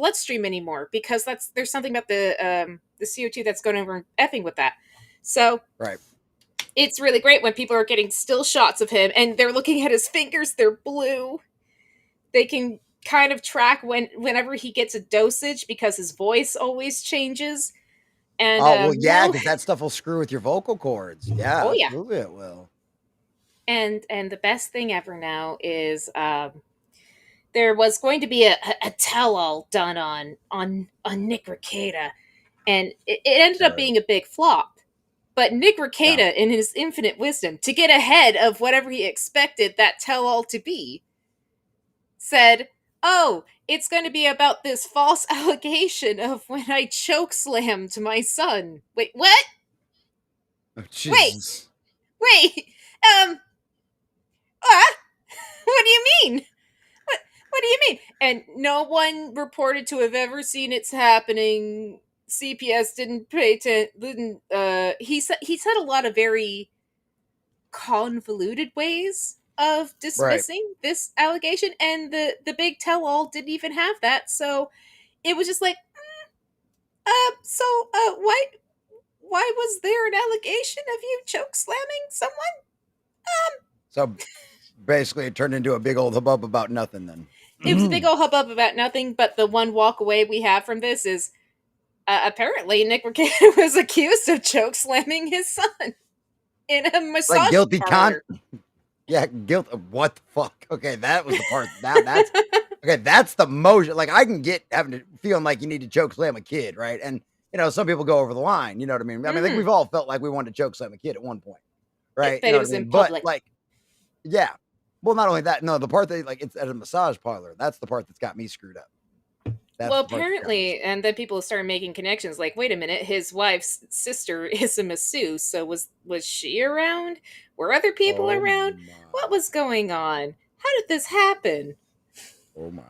bloodstream anymore because there's something about the CO2 that's going over and effing with that. So right. It's really great when people are getting still shots of him and they're looking at his fingers, they're blue. They can kind of track whenever he gets a dosage because his voice always changes. And well, yeah, because that stuff will screw with your vocal cords. Yeah, oh, absolutely it will. And the best thing ever now is there was going to be a tell-all done on Nick Rekieta, and it ended up being a big flop. But Nick Rekieta, in his infinite wisdom, to get ahead of whatever he expected that tell-all to be, said, "Oh, it's going to be about this false allegation of when I chokeslammed my son." Wait, what? Oh, Jesus. Wait. What do you mean? What do you mean? And no one reported to have ever seen it's happening. CPS didn't pay attention. He said a lot of very convoluted ways of dismissing this allegation, and the big tell-all didn't even have that. So it was just like, why was there an allegation of you choke slamming someone? So basically, it turned into a big old hubbub about nothing. Then it was a big old hubbub about nothing. But the one walk away we have from this is apparently Nick Rekieta was accused of choke slamming his son in a massage like guilty parlor. Yeah, guilt. What the fuck? Okay, that was the part. That's okay. That's the motion. Like I can get having to feeling like you need to choke slam a kid, right? And some people go over the line. You know what I mean? I think we've all felt like we wanted to choke slam a kid at one point, right? But it was in public. But like, yeah. Well, not only that. No, the part that it's at a massage parlor. That's the part that's got me screwed up. Well, apparently, and then people started making connections. Like, wait a minute, his wife's sister is a masseuse. So was she around? Were other people around? My. What was going on? How did this happen? Oh my!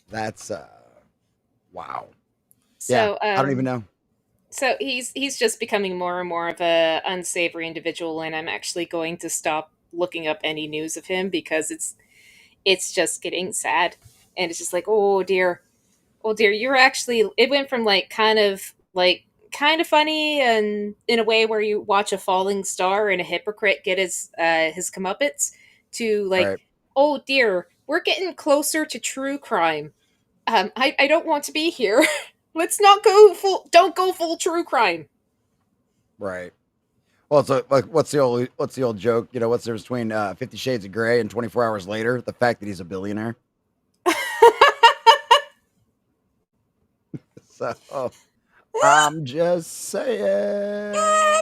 That's wow. So I don't even know. So he's just becoming more and more of a unsavory individual, and I'm actually going to stop looking up any news of him because it's just getting sad. And it's just like, oh dear, you're actually, it went from kind of funny and in a way where you watch a falling star and a hypocrite get his comeuppance to right. Oh dear, we're getting closer to true crime. I don't want to be here. Let's not don't go full true crime. Right. Well, so what's the old joke? What's the difference between 50 Shades of Grey and 24 Hours Later? The fact that he's a billionaire. So, I'm just saying. Yeah.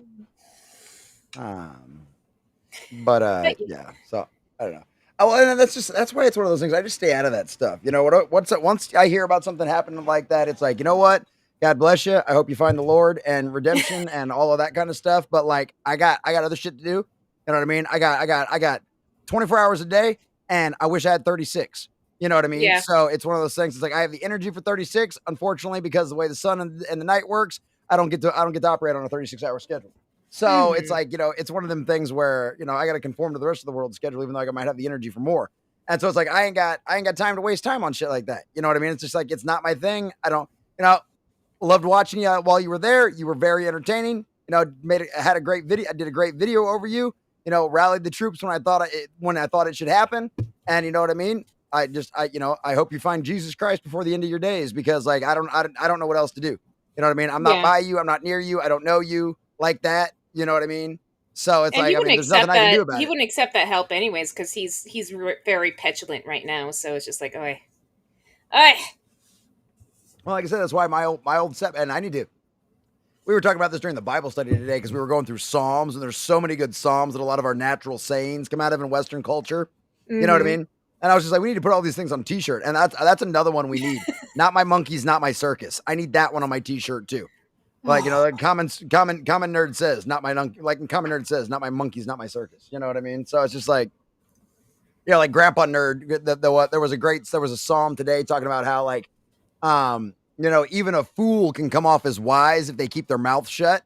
So I don't know. Oh, and that's why it's one of those things. I just stay out of that stuff. Once I hear about something happening like that, it's like, you know what? God bless you. I hope you find the Lord and redemption and all of that kind of stuff. But I got other shit to do. You know what I mean? I got 24 hours a day, and I wish I had 36. You know what I mean? Yeah. So it's one of those things. It's like I have the energy for 36. Unfortunately, because of the way the sun and the night works, I don't get to operate on a 36-hour schedule. So it's like, it's one of them things where, I got to conform to the rest of the world's schedule, even though I might have the energy for more. And so it's like, I ain't got time to waste time on shit like that. You know what I mean? It's just like, it's not my thing. I don't, loved watching you while you were there. You were very entertaining. Had a great video. I did a great video over you, rallied the troops when I thought it should happen. And you know what I mean? I hope you find Jesus Christ before the end of your days, because I don't know what else to do. You know what I mean? I'm not by you. I'm not near you. I don't know you like that. You know what I mean? So it's there's nothing I can do about it. He wouldn't accept that help anyways, because he's very petulant right now. So it's just like, oi. Well, like I said, that's why my old step, and I need to. We were talking about this during the Bible study today because we were going through Psalms, and there's so many good Psalms that a lot of our natural sayings come out of in Western culture. Mm-hmm. You know what I mean? And I was just like, we need to put all these things on a t-shirt. And that's another one we need. Not my monkeys, not my circus. I need that one on my t-shirt too. Like, common nerd says, not my common nerd says, not my monkeys, not my circus. You know what I mean? So it's just like, like Grandpa Nerd, there was a Psalm today talking about how even a fool can come off as wise if they keep their mouth shut.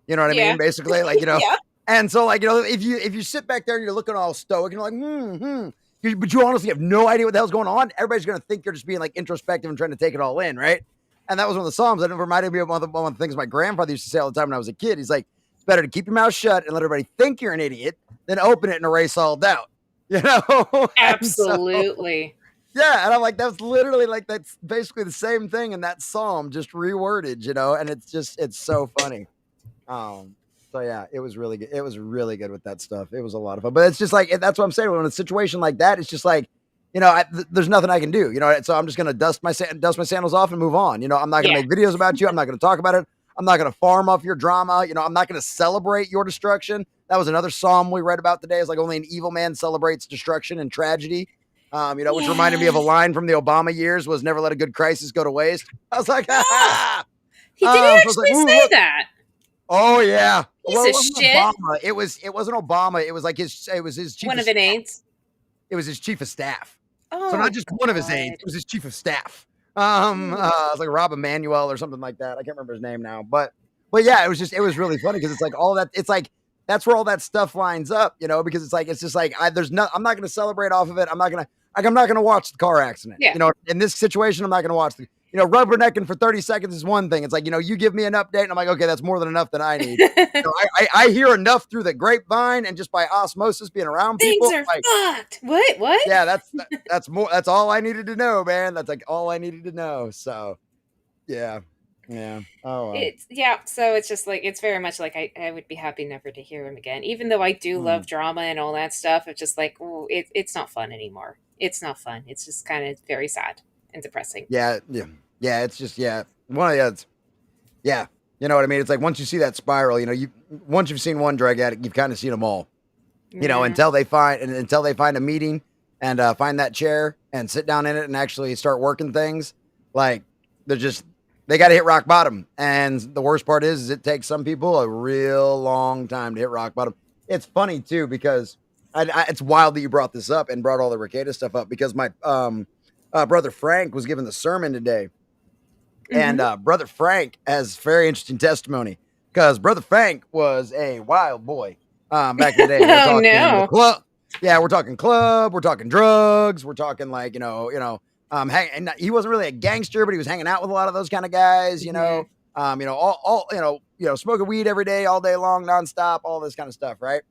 You know what I mean? Basically, Yeah. And so if you sit back there and you're looking all stoic and you're like, but you honestly have no idea what the hell's going on. Everybody's going to think you're just being like introspective and trying to take it all in, right? And that was one of the Psalms. And it reminded me of one of the things my grandfather used to say all the time when I was a kid. He's like, it's better to keep your mouth shut and let everybody think you're an idiot than open it and erase all doubt. Absolutely. Yeah, and I'm like, that's literally like that's basically the same thing in that psalm, just reworded, and it's so funny. So yeah, it was really good. It was really good with that stuff. It was a lot of fun, but it's just like that's what I'm saying. When in a situation like that, it's just like, there's nothing I can do, So I'm just gonna dust my sandals off and move on. I'm not gonna make videos about you. I'm not gonna talk about it. I'm not gonna farm off your drama. I'm not gonna celebrate your destruction. That was another psalm we read about today. It's like only an evil man celebrates destruction and tragedy. Which reminded me of a line from the Obama years was never let a good crisis go to waste. I was like, he didn't actually say that. Oh yeah. Piece of shit. Obama. It wasn't Obama. It was like his chief one of his aides. It was his chief of staff. Oh, so not just one of his aides, it was his chief of staff. It was like Rob Emanuel or something like that. I can't remember his name now. But yeah, it was really funny because it's like all that, it's like that's where all that stuff lines up, because it's just like I'm not gonna celebrate off of it. I'm not gonna watch the car accident. Yeah. In this situation, I'm not gonna watch rubbernecking for 30 seconds is one thing. It's like, you give me an update and I'm like, okay, that's more than enough that I need. I hear enough through the grapevine and just by osmosis being around people. Things are fucked. What? Yeah, that's more. That's all I needed to know, man. That's like all I needed to know. So, yeah. Oh, well. So it's just like, it's very much like I would be happy never to hear him again. Even though I do love drama and all that stuff, it's just like, it's not fun anymore. It's not fun. It's just kind of very sad and depressing. Yeah. It's just, one of the others. Yeah. You know what I mean? It's like, once you see that spiral, once you've seen one drug addict, you've kind of seen them all, until they find a meeting and find that chair and sit down in it and actually start working things. Like they got to hit rock bottom. And the worst part is it takes some people a real long time to hit rock bottom. It's funny too, because it's wild that you brought this up and brought all the Regatta stuff up, because my brother Frank was giving the sermon today. And Brother Frank has very interesting testimony, because Brother Frank was a wild boy back in the day. We're talking club, we're talking drugs, we're talking like, and he wasn't really a gangster, but he was hanging out with a lot of those kind of guys, smoking weed every day, all day long, nonstop, all this kind of stuff, right?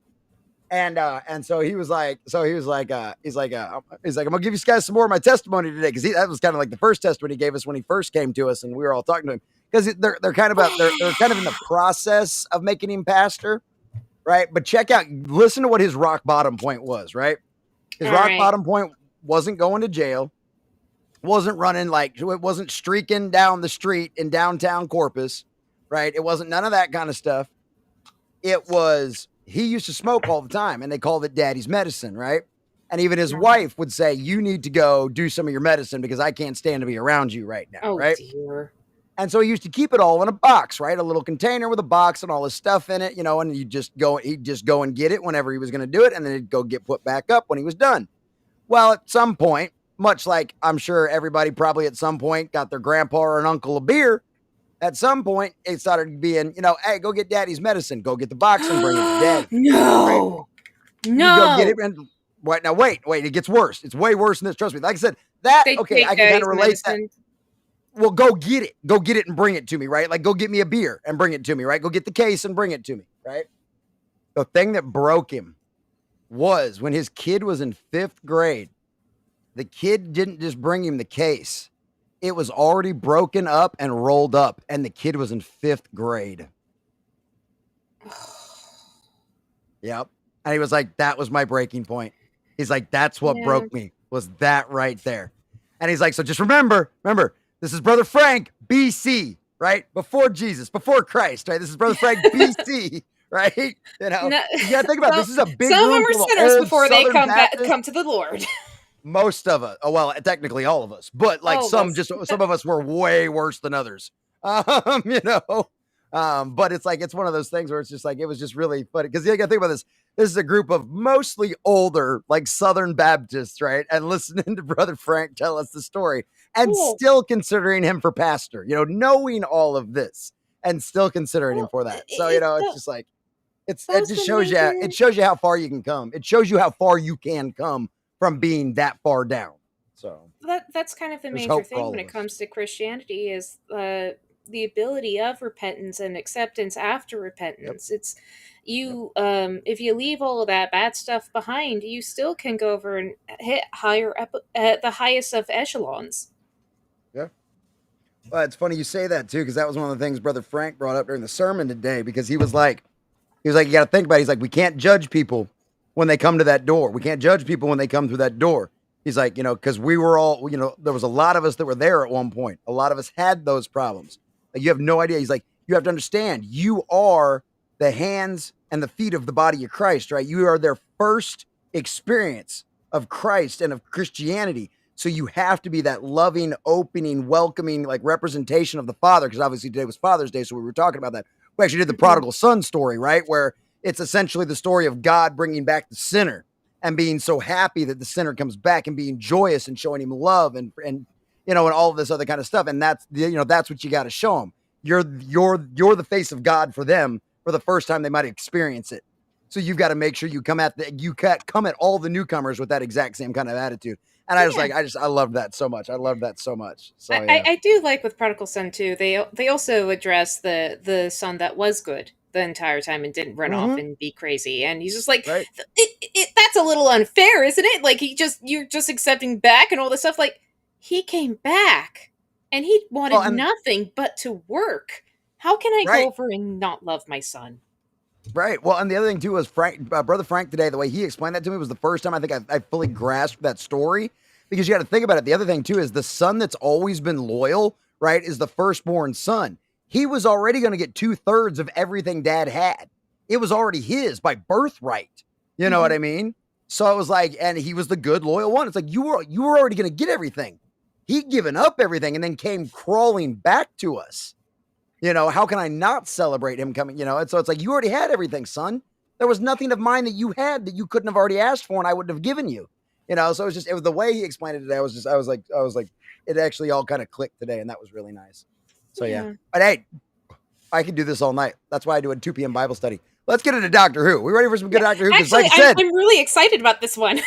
And so he's like, I'm gonna give you guys some more of my testimony today, because that was kind of like the first testimony he gave us when he first came to us, and we were all talking to him, because they're kind of in the process of making him pastor, right? But listen to what his rock bottom point was, right? His bottom point wasn't going to jail, wasn't running it wasn't streaking down the street in downtown Corpus, right? It wasn't none of that kind of stuff. It was, he used to smoke all the time, and they called it daddy's medicine, right? And even his wife would say, you need to go do some of your medicine, because I can't stand to be around you right now, right? Dear. And so he used to keep it all in a box, right? A little container with a box and all his stuff in it, and he'd just go and get it whenever he was going to do it, and then it'd go get put back up when he was done. Well, at some point, much like I'm sure everybody probably at some point got their grandpa or an uncle a beer, at some point, it started being, hey, go get daddy's medicine. Go get the box and bring it to daddy. No. Right? You go get it. And wait, it gets worse. It's way worse than this. Trust me. Like I said, I can kind of relate that. Well, go get it. Go get it and bring it to me, right? Like, go get me a beer and bring it to me, right? Go get the case and bring it to me, right? The thing that broke him was when his kid was in 5th grade, the kid didn't just bring him the case. It was already broken up and rolled up, and the kid was in 5th grade. Yep. And he was like, that was my breaking point. He's like, that's what broke me, was that right there. And he's like, so just remember, this is Brother Frank, BC, right? Before Jesus, before Christ, right? This is Brother Frank, BC, right? You gotta think about it. This is a big Some of them are sinners before they come to the Lord. Most of us, well, technically all of us, but like some of us were way worse than others. But it's like, it's one of those things where it's just like, it was just really funny, because you got to think about this. This is a group of mostly older, like Southern Baptists, right? And listening to Brother Frank tell us the story and still considering him for pastor, knowing all of this and still considering him for that. So, it's just like, it just shows you how far you can come. It shows you how far you can come from being that far down. So that's kind of the there's major hope for thing all when of it us. comes to Christianity is the ability of repentance and acceptance after Yep. repentance. It's you if you leave all of that bad stuff behind, you still can go over and hit higher at the highest of echelons. Yeah. Well, it's funny you say that too, because that was one of the things Brother Frank brought up during the sermon today, because he was like, you got to think about it. He's like, we can't judge people when they come to that door. We can't judge people when they come through that door. He's like, because we were all, there was a lot of us that were there at one point. A lot of us had those problems. Like, you have no idea. He's like, you have to understand, you are the hands and the feet of the body of Christ, right? You are their first experience of Christ and of Christianity. So you have to be that loving, opening, welcoming, like representation of the Father. Because obviously today was Father's Day, so we were talking about that. We actually did the prodigal son story, right? Where it's essentially the story of God bringing back the sinner and being so happy that the sinner comes back and being joyous and showing him love and all of this other kind of stuff. And that's that's what you got to show them. You're the face of God for them for the first time they might experience it. So you've got to make sure you come at all the newcomers with that exact same kind of attitude. And I love that so much. I love that so much. So yeah. I do like with Prodigal Son too. They also address the son that was good the entire time and didn't run off and be crazy. And he's just like, right. That's a little unfair, isn't it? Like you're just accepting back and all this stuff. Like, he came back and he wanted nothing but to work. How can I go over and not love my son? Right. Well, and the other thing too was Brother Frank today, the way he explained that to me was the first time I think I fully grasped that story, because you got to think about it. The other thing too is the son that's always been loyal, right, is the firstborn son. He was already going to get 2/3 of everything dad had. It was already his by birthright. You know what I mean? So it was like, and he was the good, loyal one. It's like, you were already going to get everything. He'd given up everything and then came crawling back to us. How can I not celebrate him coming? And so it's like, you already had everything, son. There was nothing of mine that you had that you couldn't have already asked for, and I wouldn't have given you. So it was the way he explained it today. I was like, it actually all kind of clicked today, and that was really nice. So yeah. But hey, I could do this all night. That's why I do a 2 p.m. Bible study. Let's get into Doctor Who. We ready for some good Doctor Who? Because like I said, I'm really excited about this one.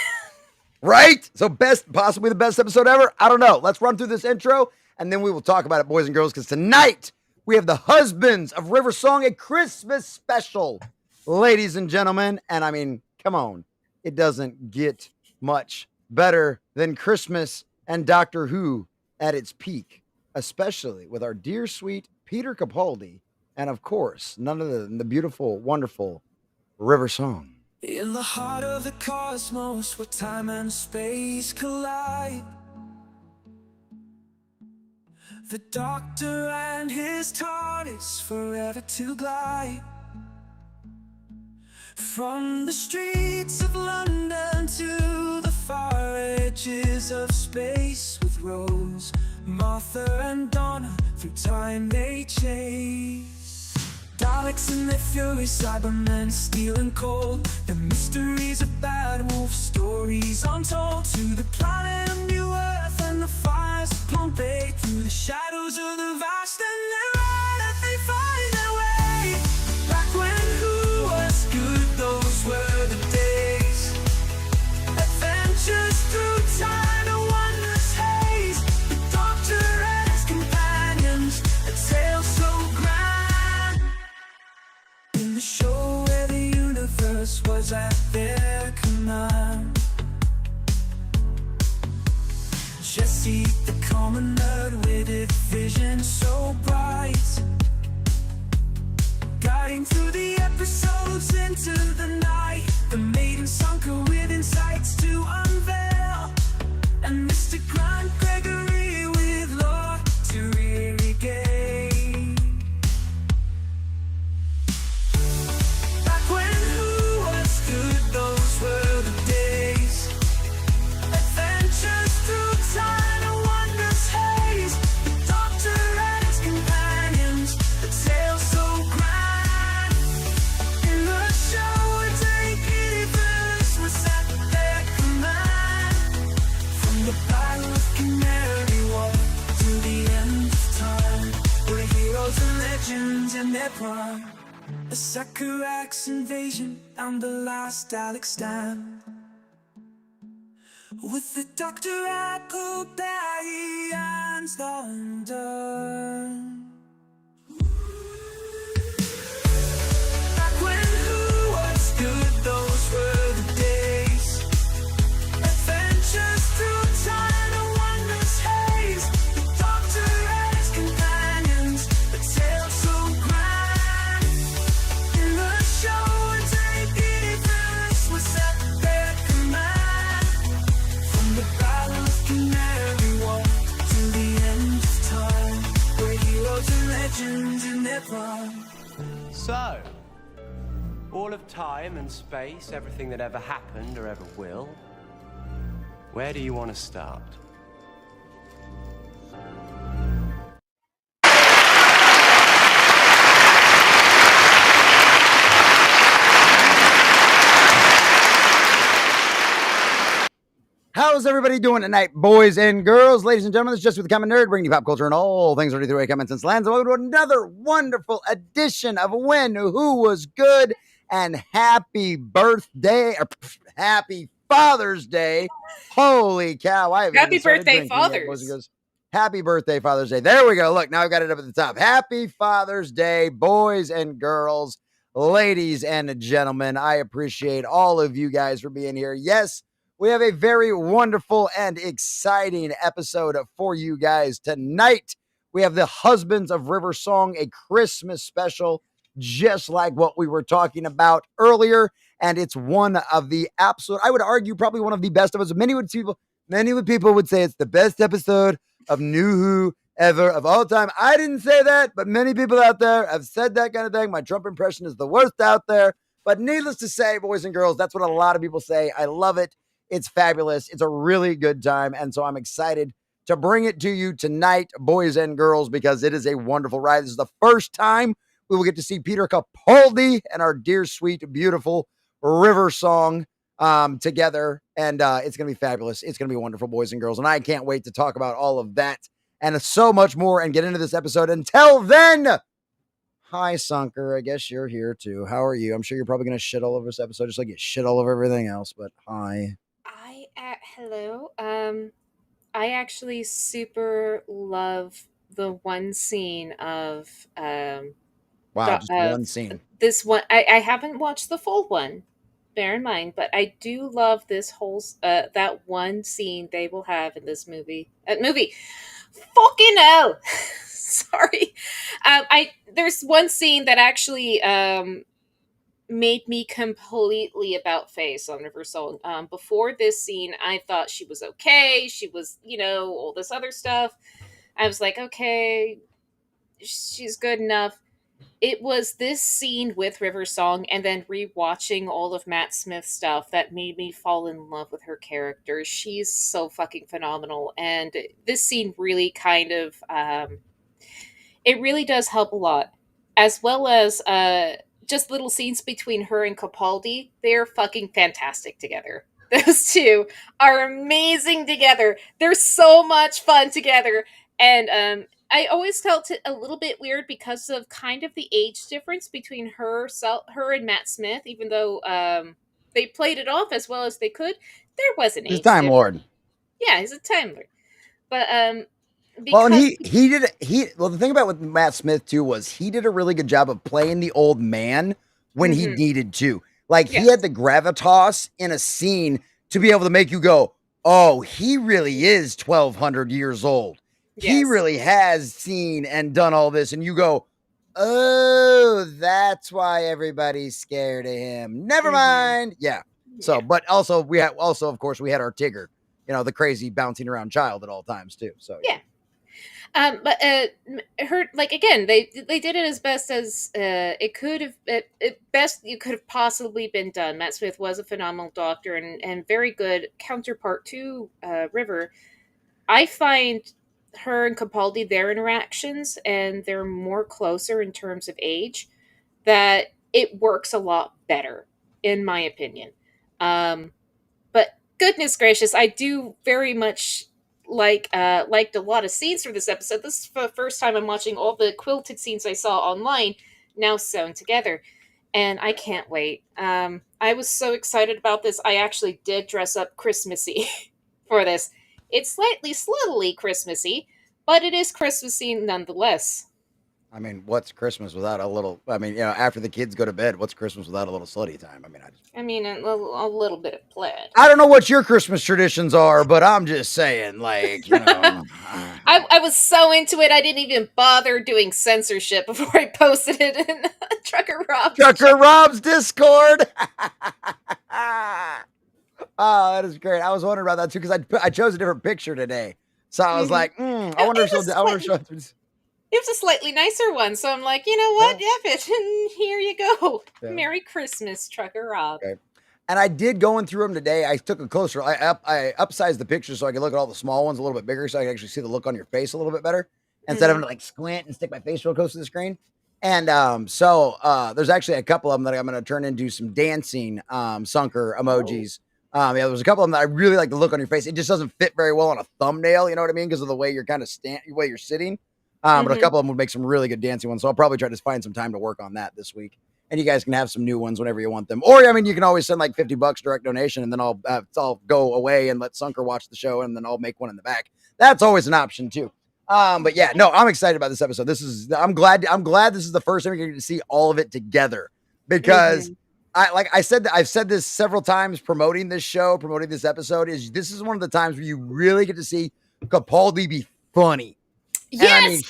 Right? So possibly the best episode ever. I don't know. Let's run through this intro, and then we will talk about it, boys and girls, because tonight we have the Husbands of River Song, a Christmas special, ladies and gentlemen. And I mean, come on. It doesn't get much better than Christmas and Doctor Who at its peak, especially with our dear, sweet Peter Capaldi, and of course, none other than the beautiful, wonderful River Song. In the heart of the cosmos, where time and space collide, the Doctor and his TARDIS forever to glide. From the streets of London to the far edges of space, with Rose, Martha and Donna, through time they chase. Daleks and their fury, Cybermen, steel and cold, the mysteries of Bad Wolf, stories untold. To the planet of New Earth and the fires of Pompeii, through the shadows of the vast, and they're all that they find their way. Back when Who was good, those were the days. Adventures through time and wondrous haze. The Doctor and his companions, a tale so grand. In the show where the universe was at their command, Jesse, the common nerd with a vision so bright, guiding through the episodes into the night. The maiden Sunker with insights to unveil, and Mr. Grant Gregory with lore to regain. Back when Who was good, those were the days. Adventures through time and wondrous haze. The Doctor and his companions, a tale so grand. In the show, a day universe was at their command. From the Battle of Canary Wharf to the end of time, where heroes and legends in their prime. A Sakurax invasion and the last Dalek stand. With the doctor I go there, he hands undone. Back when who was good, those were the days. Adventures through time and wondrous haze. The doctor and his companions, a tale so grand. In the show, St. Peter's was at their command. From the battle of Canary Wharf to the end of time, where heroes and legends in their prime. So, all of time and space, everything that ever happened or ever will, where do you want to start? How's everybody doing tonight, boys and girls, ladies and gentlemen? It's just with the Common Nerd, bringing you pop culture and all things ready through common sense lands. Welcome to another wonderful edition of When Who Was Good, and happy birthday, or happy Father's Day. Holy cow. Happy birthday, fathers. Happy birthday, Father's Day. There we go. Look, now I've got it up at the top. Happy Father's Day, boys and girls, ladies and gentlemen. I appreciate all of you guys for being here. Yes, we have a very wonderful and exciting episode for you guys tonight. We have the Husbands of River Song, a Christmas special, just like what we were talking about earlier. And it's one of the absolute, I would argue, probably one of the best of us. Many people would say it's the best episode of New Who ever of all time. I didn't say that, but many people out there have said that kind of thing. My Trump impression is the worst out there. But needless to say, boys and girls, that's what a lot of people say. I love it. It's fabulous. It's a really good time. And so I'm excited to bring it to you tonight, boys and girls, because it is a wonderful ride. This is the first time we will get to see Peter Capaldi and our dear, sweet, beautiful River Song together. And it's going to be fabulous. It's going to be wonderful, boys and girls. And I can't wait to talk about all of that and so much more and get into this episode. Until then, hi, Sunker. I guess you're here too. How are you? I'm sure you're probably going to shit all over this episode, just like you shit all over everything else. But hi. Hello. I actually super love the one scene of Wow, just one scene. This one. I haven't watched the full one, bear in mind, but I do love this whole that one scene they will have in this movie. Fucking hell. Sorry. There's one scene that actually made me completely about face on River Song. Before this scene, I thought she was okay. She was, all this other stuff. I was like, okay, she's good enough. It was this scene with River Song and then rewatching all of Matt Smith's stuff that made me fall in love with her character. She's so fucking phenomenal. And this scene really kind of, it really does help a lot. As well as, just little scenes between her and Capaldi. They're fucking fantastic together. Those two are amazing together. They're so much fun together. And I always felt it a little bit weird because of kind of the age difference between her and Matt Smith, even though they played it off as well as they could. There was an age He's Time Lord. Yeah, he's a Time Lord. But well, and the thing about with Matt Smith too was he did a really good job of playing the old man when he needed to. Like he had the gravitas in a scene to be able to make you go, oh, he really is 1,200 years old. Yes. He really has seen and done all this. And you go, oh, that's why everybody's scared of him. Never mind. Yeah. So, but also of course, we had our Tigger, the crazy bouncing around child at all times too. So yeah. But her, like, again, they did it as best as it could have, best you could have possibly been done. Matt Smith was a phenomenal doctor and very good counterpart to River. I find her and Capaldi, their interactions, and they're more closer in terms of age, that it works a lot better, in my opinion. But goodness gracious, I do very much liked a lot of scenes from this episode. This is the first time I'm watching all the quilted scenes I saw online now sewn together, and I can't wait. I was so excited about this. I actually did dress up Christmassy for this. It's slightly sluttily Christmassy, but it is Christmassy nonetheless. I mean, what's Christmas without a little? I mean, after the kids go to bed, what's Christmas without a little slutty time? I mean, a little bit of plaid. I don't know what your Christmas traditions are, but I'm just saying, like, I was so into it, I didn't even bother doing censorship before I posted it in Trucker Rob's Discord. Oh, that is great. I was wondering about that too because I chose a different picture today, so I was like, I wonder if she'll. It was a slightly nicer one, so I'm like, you know what? Yeah. F it. And here you go. Yeah. Merry Christmas, Trucker Rob. Okay. And I did going through them today. I took a closer. I upsized the picture so I could look at all the small ones a little bit bigger, so I can actually see the look on your face a little bit better instead of having to like squint and stick my face real close to the screen. And so there's actually a couple of them that I'm going to turn into some dancing sunker emojis. Yeah, there's a couple of them that I really like the look on your face. It just doesn't fit very well on a thumbnail. You know what I mean? Because of the way you're kind of the way you're sitting. But a couple of them would make some really good dancing ones. So I'll probably try to find some time to work on that this week. And you guys can have some new ones whenever you want them. Or, I mean, you can always send like $50 direct donation and then I'll go away and let Sunker watch the show and then I'll make one in the back. That's always an option too. But yeah, no, I'm excited about this episode. I'm glad this is the first time you're going to see all of it together because I've said this several times promoting this episode this is one of the times where you really get to see Capaldi be funny. Yes. And I mean,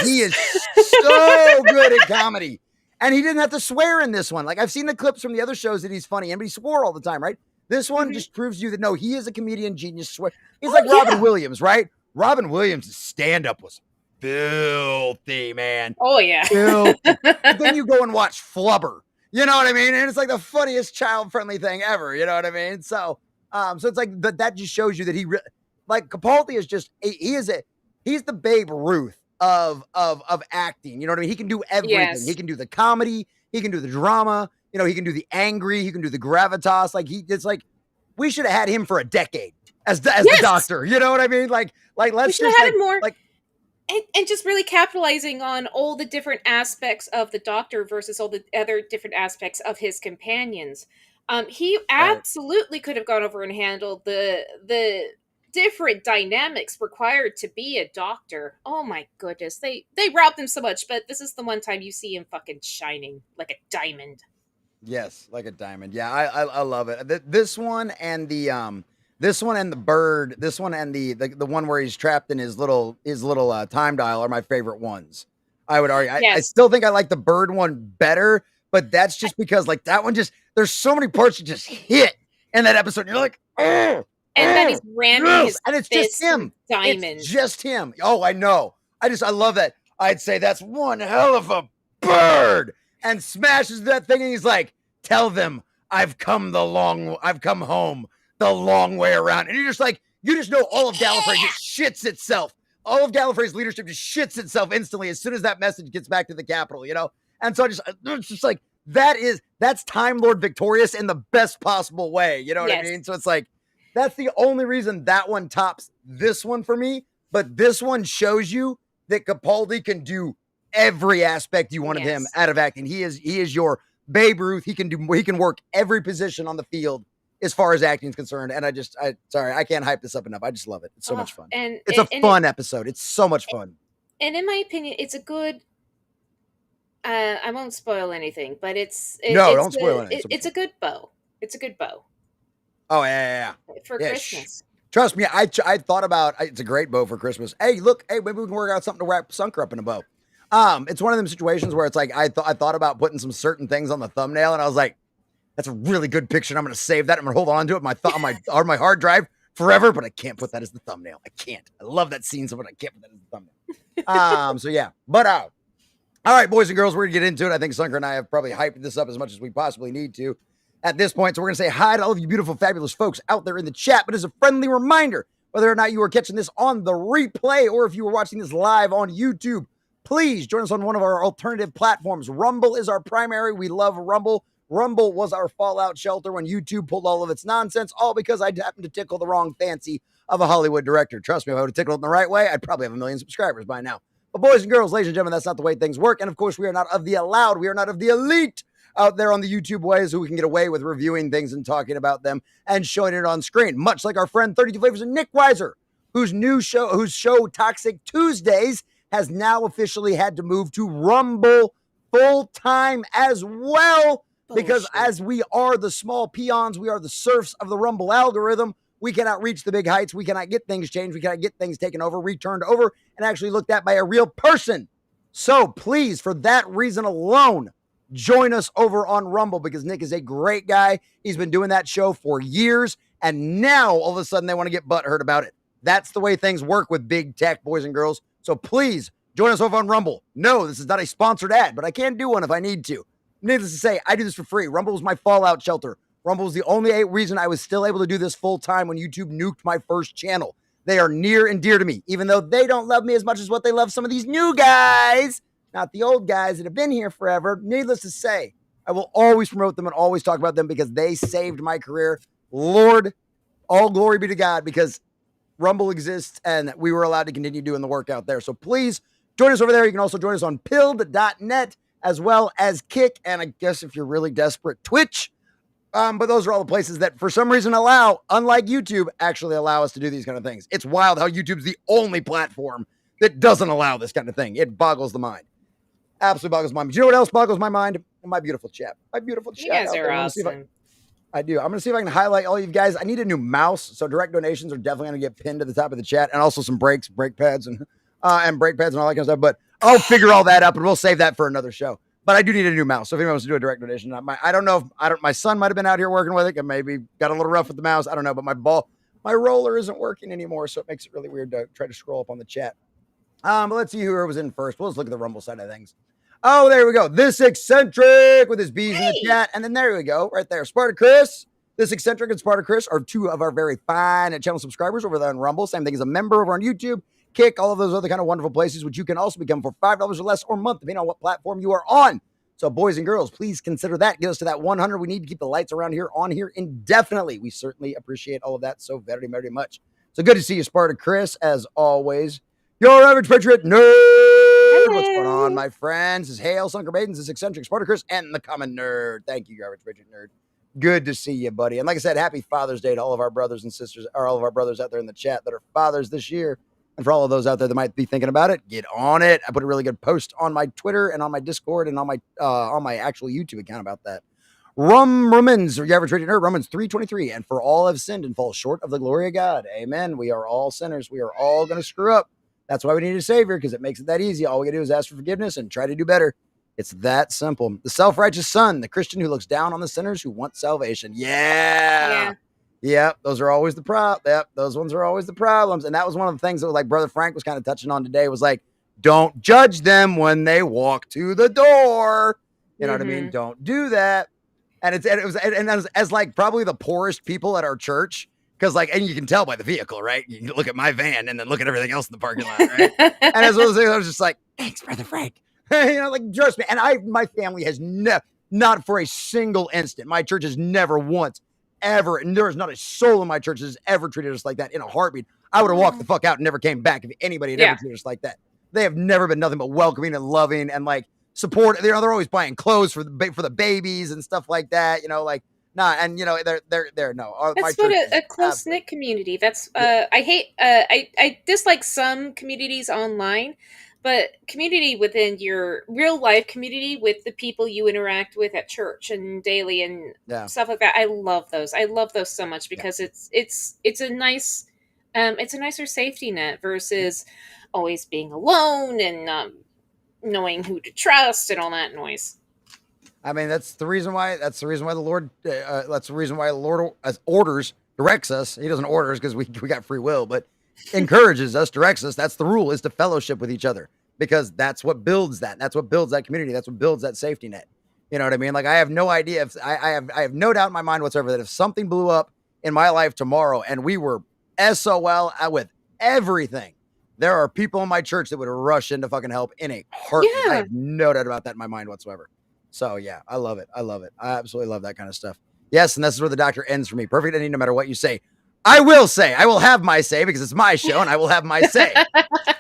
he is so good at comedy. And he didn't have to swear in this one. Like I've seen the clips from the other shows that he's funny and he swore all the time, right? This one just proves to you that no, he is a comedian genius. He's like Robin Williams, right? Robin Williams' stand-up was filthy, man. Oh yeah. Filthy. But then you go and watch Flubber. You know what I mean? And it's like the funniest child-friendly thing ever. You know what I mean? So it's like that just shows you that he like Capaldi is just he's the Babe Ruth of acting. You know what I mean? He can do everything. Yes. He can do the comedy, he can do the drama, he can do the angry, he can do the gravitas. Like it's like we should have had him for a decade as the Doctor. You know what I mean? Like let's just have more like and just really capitalizing on all the different aspects of the Doctor versus all the other different aspects of his companions. He absolutely could have gone over and handled the different dynamics required to be a Doctor. Oh my goodness, they robbed him so much, but this is the one time you see him fucking shining like a diamond. Yes, like a diamond. Yeah, I love it. This one and the bird. This one and the one where he's trapped in his little time dial are my favorite ones. I would argue. I still think I like the bird one better, but that's just because like that one there's so many parts you just hit in that episode. And you're like, oh. And then he's ramming his and it's just him. Diamond. It's just him. Oh, I know. I love that. I'd say that's one hell of a bird. And smashes that thing, and he's like, "Tell them I've come home the long way around." And you're just like, you just know all of Gallifrey just shits itself. All of Gallifrey's leadership just shits itself instantly as soon as that message gets back to the capital, And so it's just like that's Time Lord Victorious in the best possible way. You know what I mean? So it's like. That's the only reason that one tops this one for me. But this one shows you that Capaldi can do every aspect you want of him out of acting. He is your Babe Ruth. He can work every position on the field as far as acting is concerned. And I can't hype this up enough. I just love it. It's so much fun. And it's a fun episode. It's so much fun. And in my opinion, it's a good. I won't spoil anything, but don't spoil anything. It's a good bow. It's a good bow. Oh, yeah. For Christmas. Trust me, I thought about it's a great bow for Christmas. Hey, look, maybe we can work out something to wrap Sunker up in a bow. It's one of them situations where it's like I thought about putting some certain things on the thumbnail, and I was like, that's a really good picture, and I'm going to save that. I'm going to hold on to it on my hard drive forever, but I can't put that as the thumbnail. I can't. I love that scene so much, I can't put that as the thumbnail. So yeah, but all right, boys and girls, we're going to get into it. I think Sunker and I have probably hyped this up as much as we possibly need to at this point. So we're going to say hi to all of you beautiful, fabulous folks out there in the chat. But as a friendly reminder, whether or not you are catching this on the replay or if you were watching this live on YouTube, please join us on one of our alternative platforms. Rumble is our primary. We love Rumble. Rumble was our fallout shelter when YouTube pulled all of its nonsense, all because I happened to tickle the wrong fancy of a Hollywood director. Trust me, if I would have tickled it in the right way, I'd probably have 1 million subscribers by now. But boys and girls, ladies and gentlemen, that's not the way things work. And of course, we are not of the allowed. We are not of the elite. out there on the YouTube ways who we can get away with reviewing things and talking about them and showing it on screen, much like our friend 32 Flavors and Nick Weiser, whose show Toxic Tuesdays has now officially had to move to Rumble full-time as well. Because as we are the small peons, we are the serfs of the Rumble algorithm. We cannot reach the big heights. We cannot get things changed. We cannot get things taken over, returned over, and actually looked at by a real person. So please, for that reason alone, join us over on Rumble, because Nick is a great guy. He's been doing that show for years, and now all of a sudden they want to get butthurt about it. That's the way things work with big tech, boys and girls. So please join us over on Rumble. No, this is not a sponsored ad, but I can do one if I need to. Needless to say, I do this for free. Rumble was my fallout shelter. Rumble was the only reason I was still able to do this full time when YouTube nuked my first channel. They are near and dear to me, even though they don't love me as much as what they love some of these new guys, not the old guys that have been here forever. Needless to say, I will always promote them and always talk about them because they saved my career. Lord, all glory be to God, because Rumble exists and we were allowed to continue doing the work out there. So please join us over there. You can also join us on pilled.net, as well as Kick, and I guess if you're really desperate, Twitch. But those are all the places that for some reason unlike YouTube, actually allow us to do these kind of things. It's wild how YouTube's the only platform that doesn't allow this kind of thing. It boggles the mind. Absolutely boggles my mind. But you know what else boggles my mind? My beautiful chat. My beautiful chat. You guys are awesome. I do. I'm going to see if I can highlight all you guys. I need a new mouse, so direct donations are definitely going to get pinned to the top of the chat, and also some brake pads and brake pads and all that kind of stuff. But I'll figure all that up, and we'll save that for another show. But I do need a new mouse. So if anyone wants to do a direct donation, I don't know if my son might have been out here working with it and maybe got a little rough with the mouse. I don't know, but my roller isn't working anymore, so it makes it really weird to try to scroll up on the chat. But let's see who was in first. We'll just look at the Rumble side of things. Oh, there we go. This eccentric with his bees in the chat, and then there we go, right there. Spartacus. This eccentric and Spartacus are two of our very fine channel subscribers over there on Rumble. Same thing as a member over on YouTube, Kick, all of those other kind of wonderful places, which you can also become for $5 or less or a month, depending on what platform you are on. So boys and girls, please consider that. Get us to that 100. We need to keep the lights around here on here indefinitely. We certainly appreciate all of that so very, very much. So good to see you, Spartacus, as always. Your average patriot nerd. Hello. What's going on, my friends? This is Hail, Sunker Maidens, this eccentric Spartacus, and the common nerd. Thank you, your average patriot nerd. Good to see you, buddy. And like I said, happy Father's Day to all of our brothers and sisters, or all of our brothers out there in the chat that are fathers this year. And for all of those out there that might be thinking about it, get on it. I put a really good post on my Twitter and on my Discord and on my actual YouTube account about that. Romans, your average rated nerd, Romans 3:23. And for all have sinned and fall short of the glory of God. Amen. We are all sinners. We are all going to screw up. That's why we need a savior, because it makes it that easy. All we got to do is ask for forgiveness and try to do better. It's that simple. The self-righteous son, the Christian who looks down on the sinners who want salvation. Yeah. Yep, those are always those ones are always the problems. And that was one of the things that was like Brother Frank was kind of touching on today, was like, don't judge them when they walk to the door. You know what I mean? Don't do that. And it was as like probably the poorest people at our church, because like, and you can tell by the vehicle, right? You can look at my van and then look at everything else in the parking lot, right? And as well as I was just like, thanks, Brother Frank. Like, trust me. And my family has not for a single instant. My church has never once ever, and there is not a soul in my church that has ever treated us like that in a heartbeat. I would have walked the fuck out and never came back if anybody had ever treated us like that. They have never been nothing but welcoming and loving and like support. They're always buying clothes for the babies and stuff like that. And they're no. That's what a close knit community. That's I dislike some communities online, but community within your real life community with the people you interact with at church and daily and stuff like that. I love those. I love those so much because it's a nicer safety net versus always being alone and knowing who to trust and all that noise. I mean, that's the reason why the Lord directs us. He doesn't order us because we got free will, but encourages us, directs us. That's the rule, is to fellowship with each other, because that's what builds that. That's what builds that community. That's what builds that safety net. You know what I mean? Like, I have no idea if I have no doubt in my mind whatsoever that if something blew up in my life tomorrow and we were SOL with everything, there are people in my church that would rush in to fucking help in a heartbeat. I have no doubt about that in my mind whatsoever. So yeah, I love it. I absolutely love that kind of stuff. Yes, and this is where the doctor ends for me. Perfect ending no matter what you say. I will have my say because it's my show and I will have my say.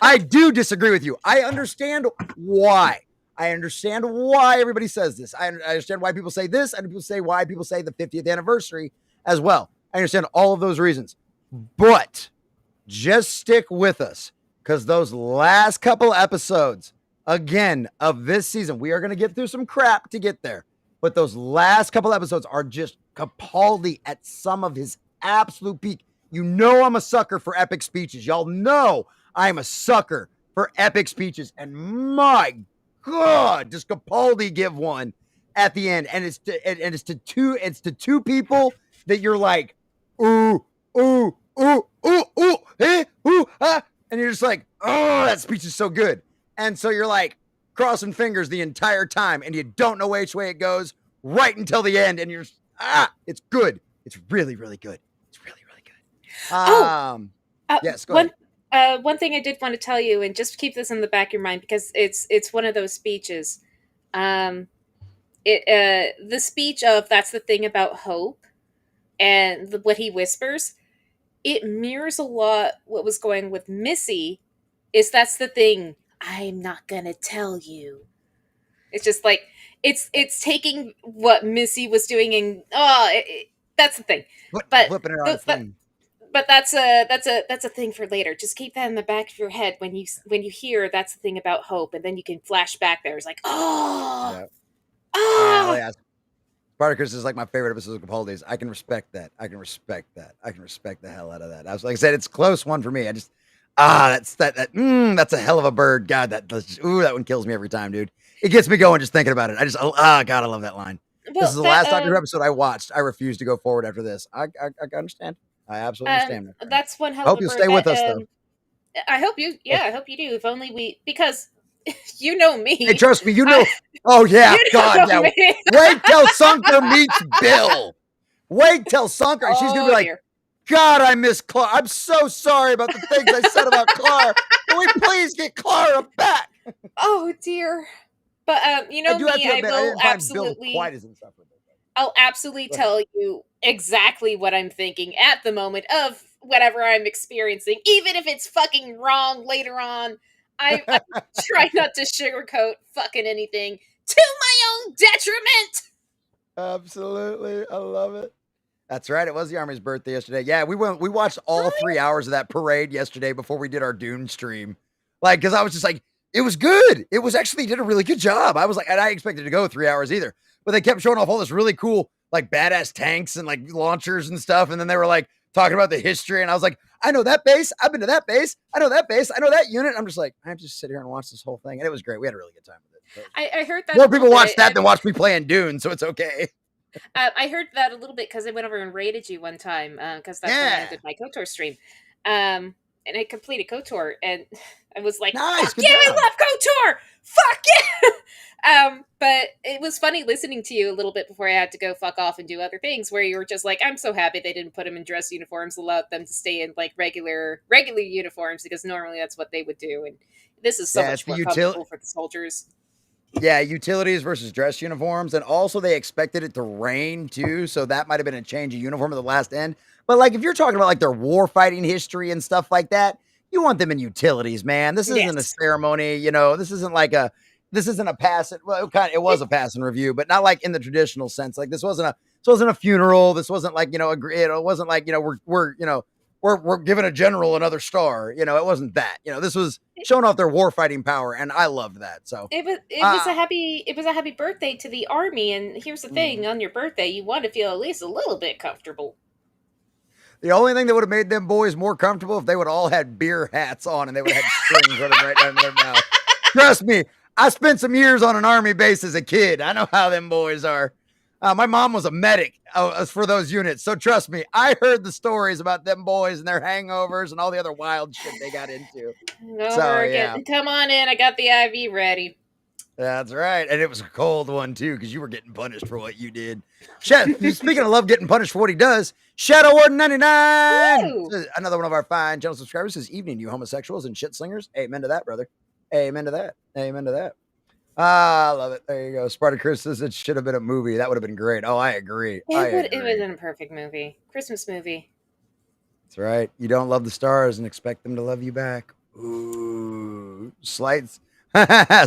I do disagree with you. I understand why. I understand why everybody says this. I understand why people say this, and people say why people say the 50th anniversary as well. I understand all of those reasons. But just stick with us, because those last couple episodes, again, of this season, we are going to get through some crap to get there. But those last couple episodes are just Capaldi at some of his absolute peak. You know I'm a sucker for epic speeches. Y'all know I'm a sucker for epic speeches. And my God, does Capaldi give one at the end? And it's to two people that you're like, ooh, ooh, ooh, ooh, ooh, eh, ooh, ah. And you're just like, oh, that speech is so good. And so you're like crossing fingers the entire time, and you don't know which way it goes right until the end. And you're, it's good. It's really, really good. It's really, really good. Yes, go ahead. One thing I did want to tell you, and just keep this in the back of your mind, because it's one of those speeches. The speech of "That's the thing about hope," and what he whispers, it mirrors a lot what was going with Missy. That's the thing I'm not gonna tell you. It's just like it's taking what Missy was doing, and that's the thing. But flipping it on its thing. But that's a thing for later. Just keep that in the back of your head when you hear "That's the thing about hope," and then you can flash back there. It's like, yeah. Spartacus is like my favorite episode of Capaldi's. I can respect that. I can respect the hell out of that. I was like I said, it's a close one for me. I just that's a hell of a bird. God, that one kills me every time, dude. It gets me going just thinking about it. God, I love that line. Well, this is the last Doctor Who episode I watched. I refuse to go forward after this. I understand. I absolutely understand. That's one hell of a bird. Hope you'll stay with us though. I hope you. Yeah, I hope you do. If only because you know me. Hey, trust me, you know. Oh yeah, God, yeah. Wait till Sunker meets Bill. Wait till Sunker. She's gonna be like, dear. God, I miss Clara. I'm so sorry about the things I said about Clara. Can we please get Clara back? Oh dear. But you know me, I will absolutely. I'll absolutely tell you exactly what I'm thinking at the moment of whatever I'm experiencing, even if it's fucking wrong later on. I try not to sugarcoat fucking anything to my own detriment. Absolutely. I love it. That's right. It was the Army's birthday yesterday. Yeah, we watched all 3 hours of that parade yesterday before we did our Dune stream. Like, because I was just like, it was good. It was actually did a really good job. I was like, and I expected to go 3 hours either. But they kept showing off all this really cool, like badass tanks and like launchers and stuff. And then they were like talking about the history. And I was like, I know that base. I've been to that base. I know that base. I know that unit. I'm just like, I have to just sit here and watch this whole thing. And it was great. We had a really good time with it. I heard that more people watched that than watched me playing Dune. So it's okay. I heard that a little bit because I went over and raided you one time because that's when I did my KOTOR stream. And I completed KOTOR and I was like, nice, fuck yeah, I love KOTOR! Fuck yeah! But it was funny listening to you a little bit before I had to go fuck off and do other things where you were just like, I'm so happy they didn't put them in dress uniforms, allowed them to stay in like regular uniforms because normally that's what they would do. And this is so much more comfortable for the soldiers. Yeah, utilities versus dress uniforms. And also they expected it to rain too. So that might have been a change of uniform at the last end. But like if you're talking about like their war fighting history and stuff like that, you want them in utilities, man. This isn't a ceremony, you know. This isn't a passing. Well, it was a passing review, but not like in the traditional sense. Like this wasn't a funeral. This wasn't like it wasn't like we're giving a general another star. You know, it wasn't that. You know, this was showing off their war fighting power, and I loved that. So it was a happy birthday to the Army. And here's the thing: on your birthday, you want to feel at least a little bit comfortable. The only thing that would have made them boys more comfortable if they would all had beer hats on and they would have had strings running right down their mouth. Trust me, I spent some years on an Army base as a kid. I know how them boys are. My mom was a medic for those units. So trust me, I heard the stories about them boys and their hangovers and all the other wild shit they got into. Come on in. I got the IV ready. That's right. And it was a cold one, too, because you were getting punished for what you did. Speaking of love getting punished for what he does, Shadow Warden 99! Another one of our fine channel subscribers says, evening, you homosexuals and shit slingers. Amen to that, brother. Amen to that. Amen to that. I love it. There you go. Spartacus says it should have been a movie. That would have been great. Oh, I agree. It would have been a perfect movie. Christmas movie. That's right. You don't love the stars and expect them to love you back. Ooh. Slights.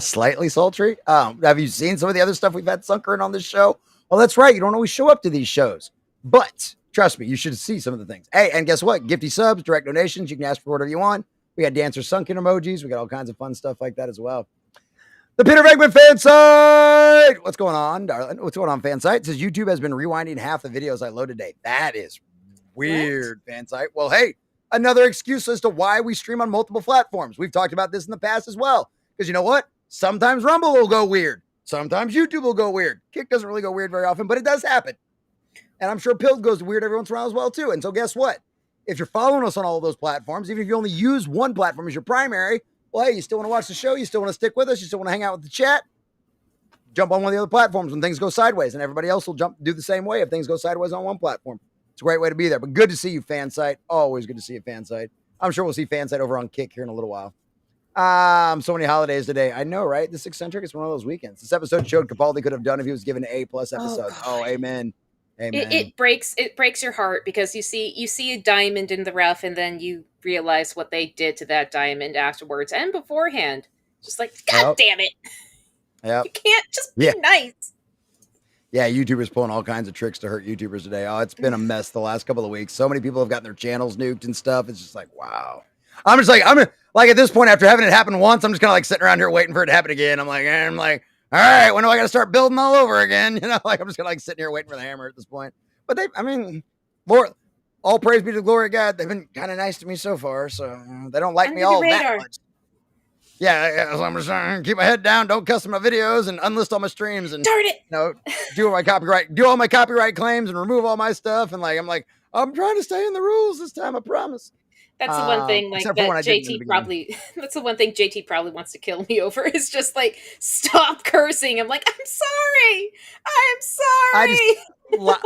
Slightly sultry. Have you seen some of the other stuff we've had sunk in on this show? Well, that's right. You don't always show up to these shows, but trust me, you should see some of the things. Hey, and guess what? Gifty subs, direct donations. You can ask for whatever you want. We got dancer sunken emojis. We got all kinds of fun stuff like that as well. The Peter Venkman fan site. What's going on, darling? What's going on, fan site? It says YouTube has been rewinding half the videos I loaded today. That is weird, fan site. Well, hey, another excuse as to why we stream on multiple platforms. We've talked about this in the past as well. Because you know what? Sometimes Rumble will go weird. Sometimes YouTube will go weird. Kick doesn't really go weird very often, but it does happen. And I'm sure Pilled goes weird every once in a while as well, too. And so guess what? If you're following us on all of those platforms, even if you only use one platform as your primary, well, hey, you still want to watch the show? You still want to stick with us? You still want to hang out with the chat? Jump on one of the other platforms when things go sideways, and everybody else will do the same way if things go sideways on one platform. It's a great way to be there. But good to see you, fan site. Always good to see you, fan site. I'm sure we'll see fan site over on Kick here in a little while. So many holidays today. I know, right? This eccentric is one of those weekends. This episode showed Capaldi could have done if he was given A+ episodes. Oh, amen. Amen. It breaks your heart because you see a diamond in the rough, and then you realize what they did to that diamond afterwards and beforehand. Just like, God damn it. Yeah. You can't just be nice. Yeah, YouTubers pulling all kinds of tricks to hurt YouTubers today. Oh, it's been a mess the last couple of weeks. So many people have gotten their channels nuked and stuff. It's just like, wow. I'm at this point, after having it happen once, I'm just kind of like sitting around here waiting for it to happen again. I'm like, all right, when do I got to start building all over again? You know, like I'm just kind of like sitting here waiting for the hammer at this point. But Lord, all praise be to the glory of God. They've been kind of nice to me so far, so they don't like me all that much. Yeah, so I'm just trying to keep my head down, don't custom my videos, and unlist all my streams, and darn it, do all my copyright claims, and remove all my stuff. And I'm trying to stay in the rules this time. I promise. That's the one thing, like, that JT probably. That's the one thing JT probably wants to kill me over. Is just like, stop cursing. I'm like, I'm sorry.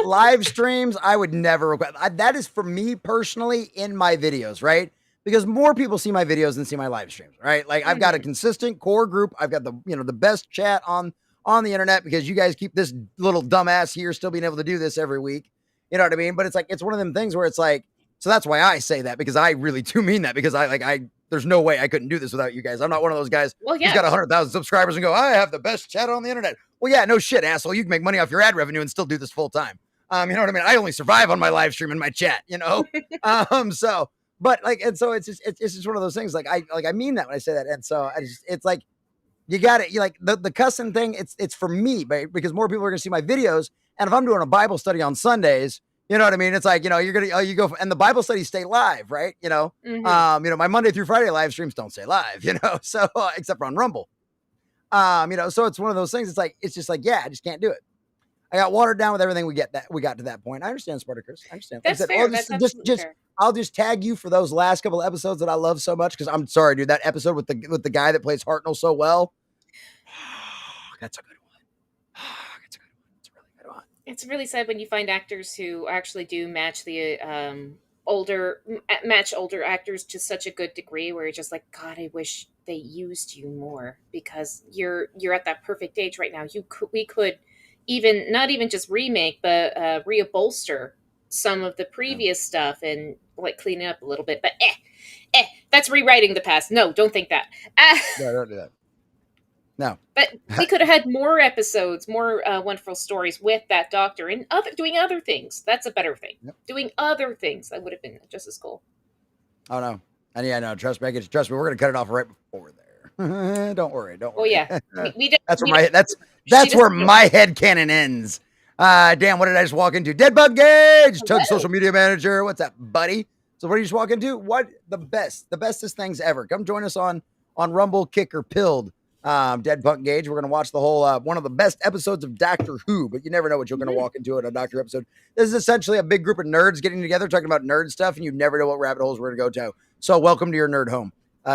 Live streams, I would never request. That is for me personally in my videos, right? Because more people see my videos than see my live streams, right? Like I've got a consistent core group. I've got the best chat on the internet because you guys keep this little dumbass here still being able to do this every week. You know what I mean? But it's like, it's one of them things where it's like, so that's why I say that, because I really do mean that, because there's no way I couldn't do this without you guys. I'm not one of those guys who's got 100,000 subscribers and go, I have the best chat on the internet. Well, yeah, no shit, asshole. You can make money off your ad revenue and still do this full time. You know what I mean? I only survive on my live stream and my chat, you know? So it's just one of those things. Like I mean that when I say that. And so it's like, you got it. You like the cussing thing. It's for me, because more people are going to see my videos. And if I'm doing a Bible study on Sundays, you know what I mean? It's like, you go, and the Bible studies stay live, right? My Monday through Friday live streams don't stay live, so except for on Rumble, so it's one of those things. It's just like, yeah, I just can't do it. I got watered down with everything we got to that point. I understand, Spartacus. I understand. That's fair. That's fair. I'll just tag you for those last couple of episodes that I love so much. Cause I'm sorry, dude, that episode with the guy that plays Hartnell so well. That's a good one. It's really sad when you find actors who actually do match the older actors to such a good degree where you're just like, God, I wish they used you more, because you're at that perfect age right now. We could even not even just remake, but reupholster some of the previous stuff and like clean it up a little bit. But that's rewriting the past. No, don't think that. No, don't do that. No, but we could have had more episodes, more wonderful stories with that doctor and doing other things. That's a better thing. Yep. Doing other things that would have been just as cool. Oh no, and yeah, no, trust me. We're gonna cut it off right before there. Don't worry. Oh yeah, that's where my headcanon ends. Damn, what did I just walk into? Deadbug Gage, Tug's social media manager. What's up, buddy? So what did you just walk into? What the bestest things ever? Come join us on Rumble, Kick, or Pilled. Dead Punk Gage. We're going to watch the whole, one of the best episodes of Doctor Who, but you never know what you're going to walk into in a Doctor episode. This is essentially a big group of nerds getting together, talking about nerd stuff, and you never know what rabbit holes we're going to go to. So welcome to your nerd home,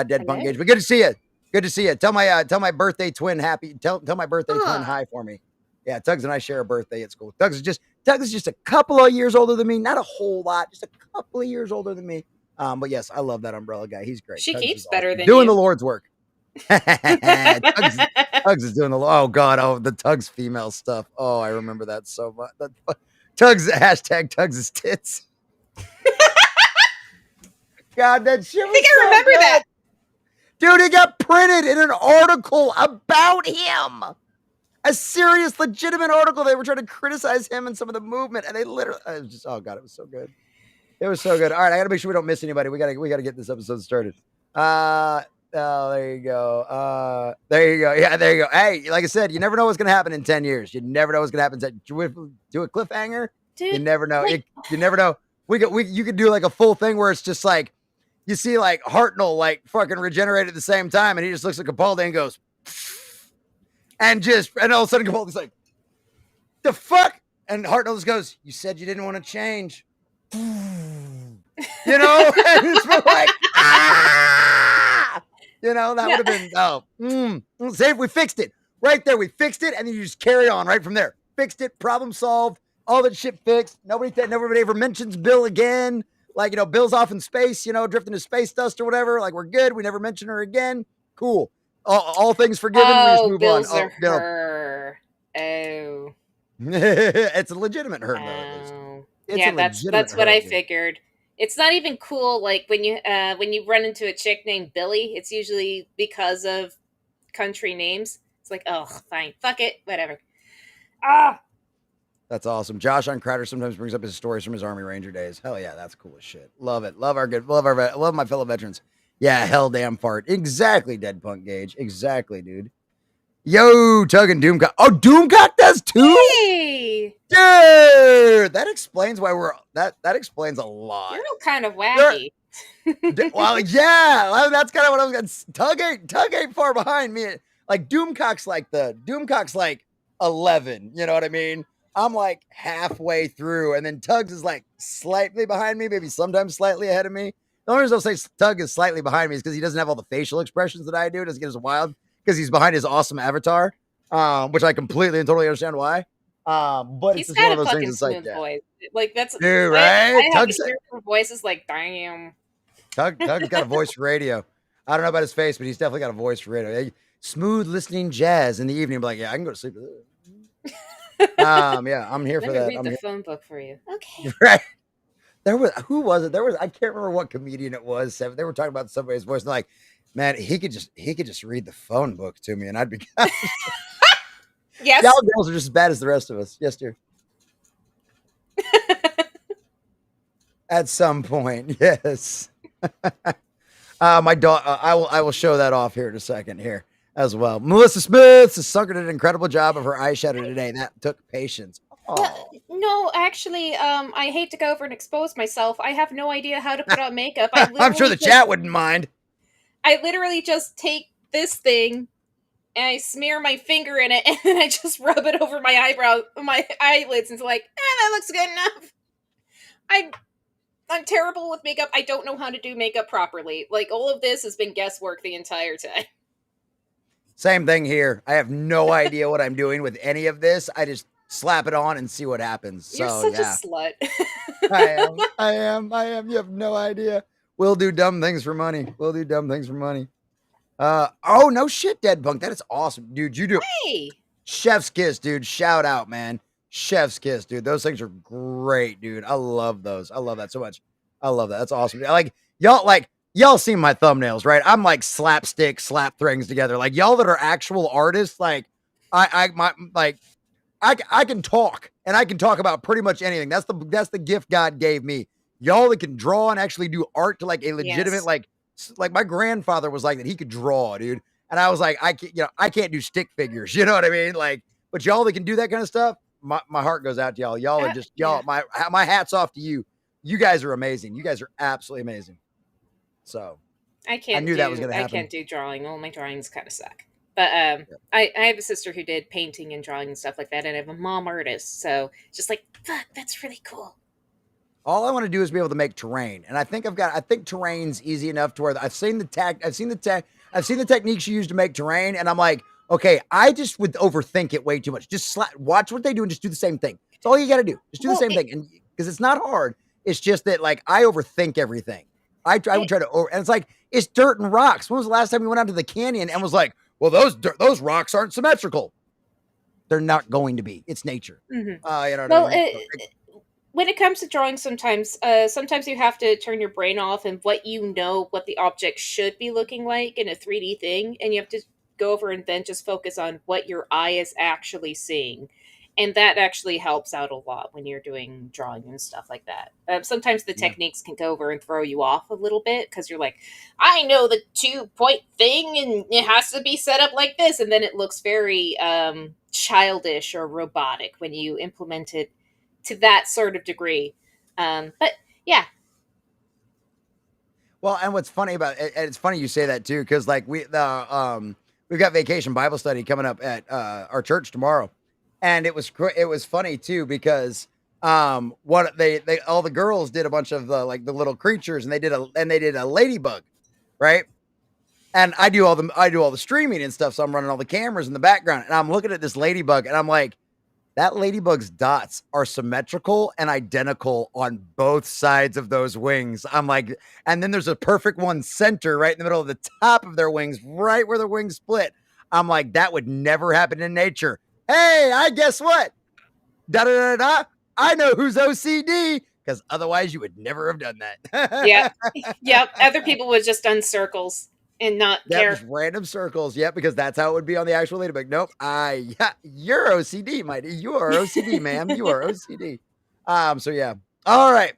Dead Punk Gage. But good to see you. Good to see you. Tell my birthday twin tell my birthday twin hi for me. Yeah, Tugs and I share a birthday at school. Tugs is just a couple of years older than me. Not a whole lot, just a couple of years older than me. But yes, I love that umbrella guy. He's great. She keeps better than doing the Lord's work. Tugs is doing the Tugs female stuff. Oh, I remember that so much. Tugs #Tugs' tits. God, that shit. I think I remember that. Dude, it got printed in an article about him. A serious, legitimate article. They were trying to criticize him and some of the movement, and they literally, it was just, oh god, it was so good. It was so good. All right, I gotta make sure we don't miss anybody. We gotta get this episode started. Oh, there you go. There you go. Yeah, there you go. Hey, like I said, you never know what's gonna happen in 10 years. You never know what's gonna happen. Do a cliffhanger. Dude, you never know. You never know. You could do like a full thing where it's just like you see like Hartnell like fucking regenerate at the same time, and he just looks at Capaldi and goes, and all of a sudden Capaldi's like, the fuck, and Hartnell just goes, you said you didn't want to change. You know, and it's like, ah! You know, that would have been, save, we fixed it right there. We fixed it. And then you just carry on right from there. Fixed it. Problem solved. All that shit fixed. Nobody ever mentions Bill again. Like, you know, Bill's off in space, you know, drifting to space dust or whatever. Like, we're good. We never mention her again. Cool. All things forgiven. We just move Bill's on. Her. Oh. It's a legitimate hurt, though. Yeah, that's what I figured. It's not even cool. Like when you run into a chick named Billy, it's usually because of country names. It's like, oh, fine, fuck it, whatever. Ah, that's awesome. Josh on Crowder sometimes brings up his stories from his Army Ranger days. Hell yeah, that's cool as shit. Love it. Love my fellow veterans. Yeah, hell damn fart. Exactly, Dead Punk Gage. Exactly, dude. Yo, Tug and Doomcock. Oh, Doomcock does too? Hey! Dude! That explains why that explains a lot. You're kind of wacky. Well, yeah. Well, that's kind of what I was going to... Tug ain't far behind me. Like, Doomcock's like 11. You know what I mean? I'm like halfway through, and then Tug's is like slightly behind me, maybe sometimes slightly ahead of me. The only reason I'll say Tug is slightly behind me is because he doesn't have all the facial expressions that I do. It doesn't get as wild. Because he's behind his awesome avatar, which I completely and totally understand why. But he's it's just one of those fucking things. It's smooth like, voice. Like that's dude, right? Tug's voice is like, damn. Tug's got a voice for radio. I don't know about his face, but he's definitely got a voice for radio. Smooth listening jazz in the evening. Like, yeah, I can go to sleep. Yeah, I'm here for that. Let me read the phone book for you. Okay. Right. Who was it? I can't remember what comedian it was. They were talking about somebody's voice. And like, man, he could just read the phone book to me, and I'd be. Yes. Y'all girls are just as bad as the rest of us. Yes, dear. At some point, yes. My daughter. I will show that off here in a second here as well. Melissa Smith has Sucker did an incredible job of her eyeshadow today. That took patience. Well, no, actually, I hate to go over and expose myself. I have no idea how to put on makeup. I'm sure the chat wouldn't mind. I literally just take this thing and I smear my finger in it, and then I just rub it over my eyelids, and it's like, that looks good enough. I'm terrible with makeup. I don't know how to do makeup properly. Like, all of this has been guesswork the entire time. Same thing here. I have no idea what I'm doing with any of this. I just slap it on and see what happens. You're so, such a slut. I am. You have no idea. We'll do dumb things for money. Oh, no shit, Dead Punk. That is awesome. Dude, you do. Hey! Chef's kiss, dude. Shout out, man. Chef's kiss, dude. Those things are great, dude. I love those. I love that so much. I love that. That's awesome. Y'all seen my thumbnails, right? I'm like slap things together. Like, y'all that are actual artists, like, I can talk, and I can talk about pretty much anything. That's the gift God gave me. Y'all that can draw and actually do art to like a legitimate, like my grandfather was like that. He could draw, dude. And I was like, I can't do stick figures. You know what I mean? Like, but y'all that can do that kind of stuff, my heart goes out to y'all. Y'all are just, my hat's off to you. You guys are amazing. You guys are absolutely amazing. So I knew that was going to happen. I can't do drawing. All my drawings kind of suck. But I have a sister who did painting and drawing and stuff like that, and I have a mom artist. So just like, fuck, that's really cool. All I want to do is be able to make terrain, and I think terrain's easy enough to where I've seen the techniques you use to make terrain, and I'm like, okay, I just would overthink it way too much. Just watch what they do and just do the same thing. That's all you got to do. Just do the same thing, and because it's not hard. It's just that like I overthink everything. I would try to and it's like it's dirt and rocks. When was the last time we went out to the canyon and was like, well, those rocks aren't symmetrical. They're not going to be. It's nature. Mm-hmm. You know what I mean? when it comes to drawing, sometimes you have to turn your brain off and what the object should be looking like in a 3D thing, and you have to go over and then just focus on what your eye is actually seeing. And that actually helps out a lot when you're doing drawing and stuff like that. Sometimes the techniques can go over and throw you off a little bit because you're like, I know the 2-point thing and it has to be set up like this. And then it looks very childish or robotic when you implement it to that sort of degree. But yeah. Well, and what's funny about it, and it's funny you say that too, because like we've got Vacation Bible Study coming up at our church tomorrow, and it was funny too because what they all the girls did a bunch of the little creatures, and they did a ladybug, right? And I do all the streaming and stuff, so I'm running all the cameras in the background, and I'm looking at this ladybug, and I'm like, that ladybug's dots are symmetrical and identical on both sides of those wings. I'm like, and then there's a perfect one center right in the middle of the top of their wings, right where their wings split. I'm like, that would never happen in nature. Hey, I guess what? Da da da da. I know who's OCD, because otherwise you would never have done that. Yep. Other people would just done circles and not care. Just random circles. Yep, because that's how it would be on the actual ladybug. Nope. You're OCD, mighty. You are OCD, ma'am. You are OCD. So yeah. All right.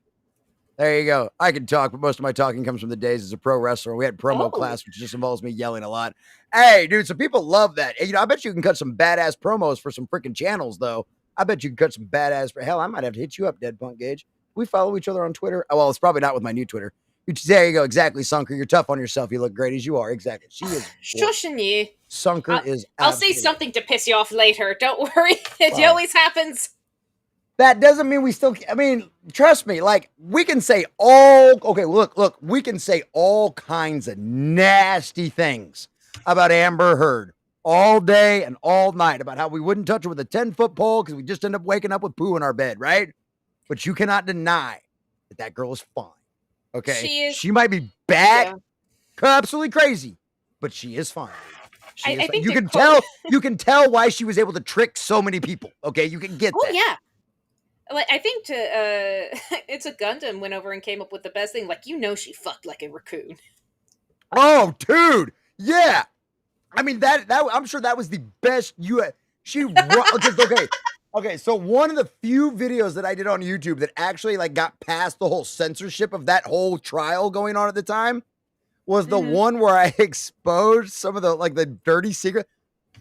There you go. I can talk, but most of my talking comes from the days as a pro wrestler. We had promo class, which just involves me yelling a lot. Hey, dude, so people love that. And, I bet you can cut some badass promos for some freaking channels, though. I bet you can cut some badass. Hell, I might have to hit you up, Dead Punk Gage. We follow each other on Twitter. Oh, well, it's probably not with my new Twitter. There you go. Exactly, Sunker. You're tough on yourself. You look great as you are. Exactly. She is. Shushing you. Sunker is. I'll say something to piss you off later. Don't worry. It always happens. That doesn't mean we still. I mean, trust me. Like, we can say all. Okay, look. We can say all kinds of nasty things about Amber Heard all day and all night about how we wouldn't touch her with a 10-foot pole because we just end up waking up with poo in our bed, right? But you cannot deny that girl is fine. Okay, she might be bad, absolutely crazy, but she is fine. I think you can tell. You can tell why she was able to trick so many people. Okay, you can get that. Oh yeah. Like, I think it's a Gundam went over and came up with the best thing. Like, she fucked like a raccoon. Oh, dude, yeah. I mean that I'm sure that was the best. Okay. So one of the few videos that I did on YouTube that actually got past the whole censorship of that whole trial going on at the time was the one where I exposed some of the dirty secret.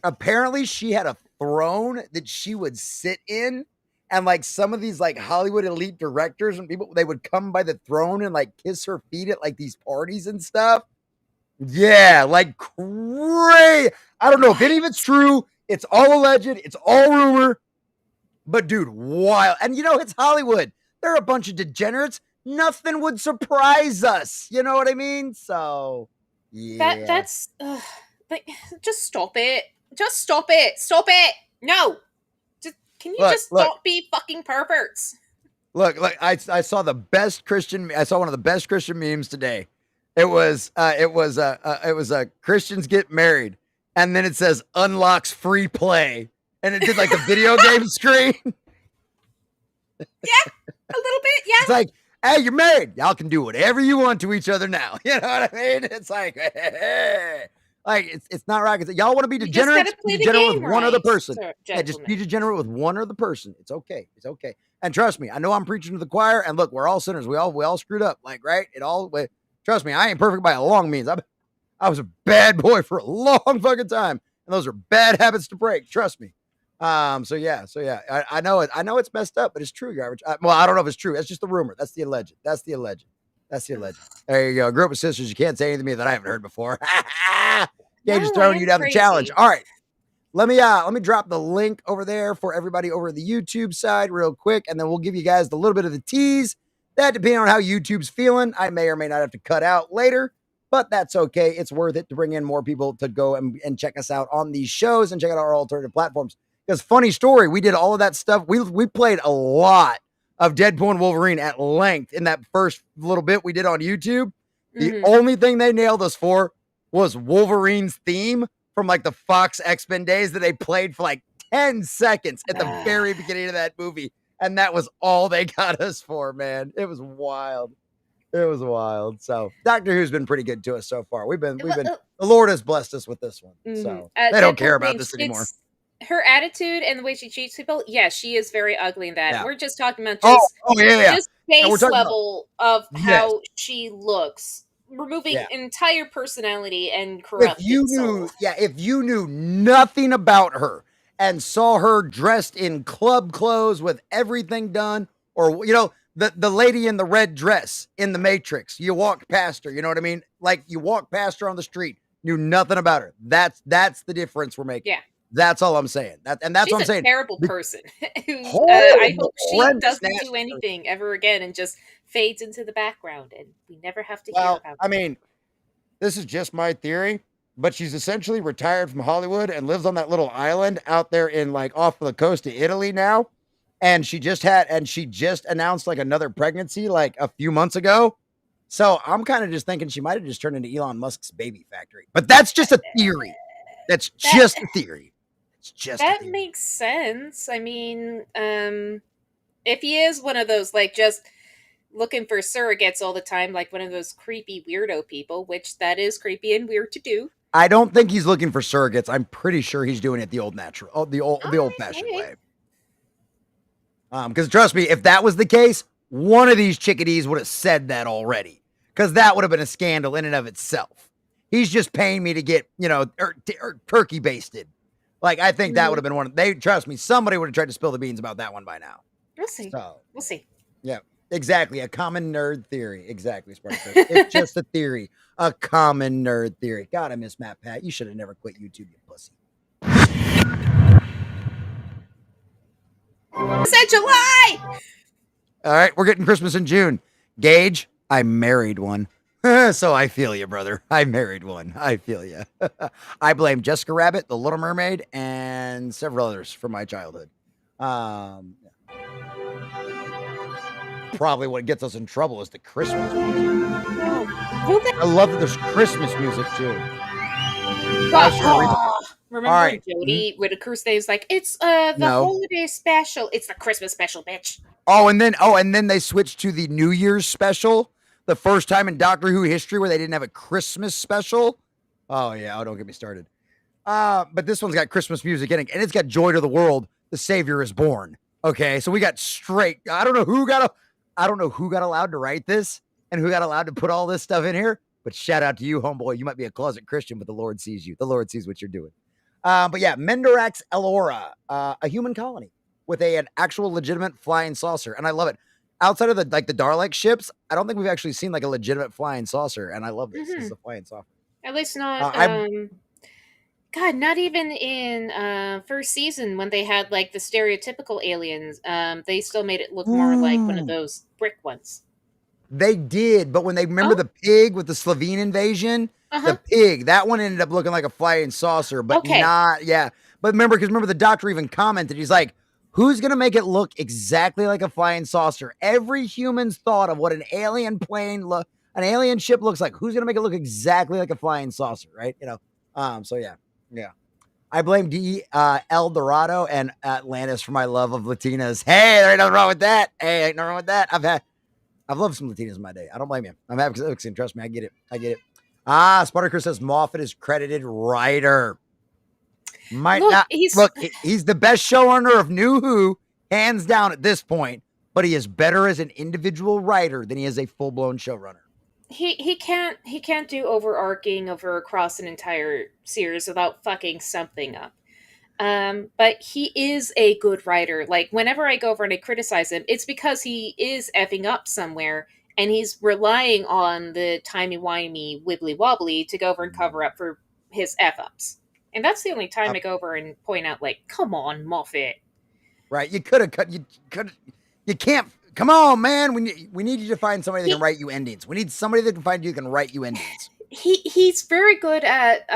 Apparently, she had a throne that she would sit in. And some of these Hollywood elite directors and people, they would come by the throne and kiss her feet at these parties and stuff. Yeah, crazy. I don't know if any of it's true. It's all alleged. It's all rumor. But dude, wild. And it's Hollywood. They're a bunch of degenerates. Nothing would surprise us. You know what I mean? So yeah. That's just stop it. Just stop it. Stop it. No. Can you stop being fucking perverts? Look, I saw the best Christian. I saw one of the best Christian memes today. It was Christians get married, and then it says unlocks free play, and it did the video game screen. Yeah, a little bit. Yeah, it's like, hey, you're married. Y'all can do whatever you want to each other now. You know what I mean? It's hey. It's not rocket. Y'all want to be degenerates? Be degenerate with one other person. Yeah, just be degenerate with one other person. It's okay. It's okay. And trust me, I know I'm preaching to the choir. And look, we're all sinners. We all screwed up. Right? Trust me, I ain't perfect by a long means. I was a bad boy for a long fucking time, and those are bad habits to break. Trust me. So yeah. I know it. I know it's messed up, but it's true. Garbage. Well, I don't know if it's true. That's just the rumor. That's the alleged. There you go. A group of sisters. You can't say anything to me that I haven't heard before. Gage is throwing you down the challenge. All right. Let me drop the link over there for everybody over the YouTube side real quick, and then we'll give you guys the little bit of the tease. That, depending on how YouTube's feeling, I may or may not have to cut out later, but that's okay. It's worth it to bring in more people to go and check us out on these shows and check out our alternative platforms. Because funny story, we did all of that stuff. We played a lot of Deadpool and Wolverine at length in that first little bit we did on YouTube. The only thing they nailed us for was Wolverine's theme from the Fox X-Men days that they played for 10 seconds at the very beginning of that movie. And that was all they got us for, man. It was wild. It was wild. So Doctor Who's been pretty good to us so far. The Lord has blessed us with this one. So they don't care about this anymore. Her attitude and the way she treats people, yeah, she is very ugly in that. Yeah. We're just talking about just, just base we're level of how she looks, removing entire personality and corrupted soul. If you knew nothing about her and saw her dressed in club clothes with everything done, or the lady in the red dress in the Matrix, you walked past her, you know what I mean? Like you walked past her on the street, knew nothing about her. That's the difference we're making. Yeah. That's all I'm saying. That's what I'm saying. She's a terrible person. I hope she doesn't do anything ever again and just fades into the background and we never have to hear about her. I mean, this is just my theory, but she's essentially retired from Hollywood and lives on that little island out there in like off the coast of Italy now. And she just announced like another pregnancy like a few months ago. So I'm kind of just thinking she might have just turned into Elon Musk's baby factory. But that's just a theory. That's just a theory. It's just that makes sense. I mean, if he is one of those like just looking for surrogates all the time, like one of those creepy weirdo people, which that is creepy and weird to do. I don't think he's looking for surrogates. I'm pretty sure he's doing it the old fashioned way. Because trust me, if that was the case, one of these chickadees would have said that already. Because that would have been a scandal in and of itself. He's just paying me to get, turkey basted. Like, I think that would have been trust me, somebody would have tried to spill the beans about that one by now. We'll see. So, we'll see. Yeah, exactly. A common nerd theory. Exactly, Spartacus. It's just a theory. A common nerd theory. God, I miss Matt Pat. You should have never quit YouTube, you pussy. Said July! All right, we're getting Christmas in June. Gage, I married one. So I feel you, brother. I married one. I feel you. I blame Jessica Rabbit, The Little Mermaid, and several others from my childhood. Probably what gets us in trouble is the Christmas music. I love that there's Christmas music too. Remember Jodie Whittaker stays like, it's the holiday special. It's the Christmas special, bitch. And then they switched to the New Year's special. The first time in Doctor Who history where they didn't have a Christmas special. Oh yeah, don't get me started. But this one's got Christmas music in it, and it's got Joy to the World, the Savior is Born. Okay, so we got straight. I don't know who got allowed to write this and who got allowed to put all this stuff in here. But shout out to you, homeboy. You might be a closet Christian, but the Lord sees you. The Lord sees what you're doing. But yeah, Mendorax Elora, a human colony with an actual legitimate flying saucer, and I love it. Outside of the Dalek ships, I don't think we've actually seen like a legitimate flying saucer, and I love this. This is a flying saucer. At least not. Not even in first season when they had like the stereotypical aliens. They still made it look more like one of those brick ones. They did, but when they remember the pig with the Slovene invasion, the pig, that one ended up looking like a flying saucer, but not. Yeah, but remember the Doctor even commented. He's like, who's going to make it look exactly like a flying saucer? Every human's thought of what an alien an alien ship looks like. Who's going to make it look exactly like a flying saucer, right? So yeah. I blame El Dorado and Atlantis for my love of Latinas. Hey, there ain't nothing wrong with that. I've loved some Latinas in my day. I don't blame you. I'm happy because trust me, I get it. Spartacus says Moffat is credited writer. He's the best showrunner of New Who, hands down at this point, but he is better as an individual writer than he is a full-blown showrunner. He can't do overarching across an entire series without fucking something up. But he is a good writer. Like, whenever I go over and I criticize him, it's because he is effing up somewhere, and he's relying on the timey-wimey, wibbly-wobbly to go over and cover up for his F-ups. And that's the only time I go over and point out, like, come on, Moffat. Right, you can't, come on, man, we need you to find somebody that can write you endings. We need somebody that can find you that can write you endings. He's very good at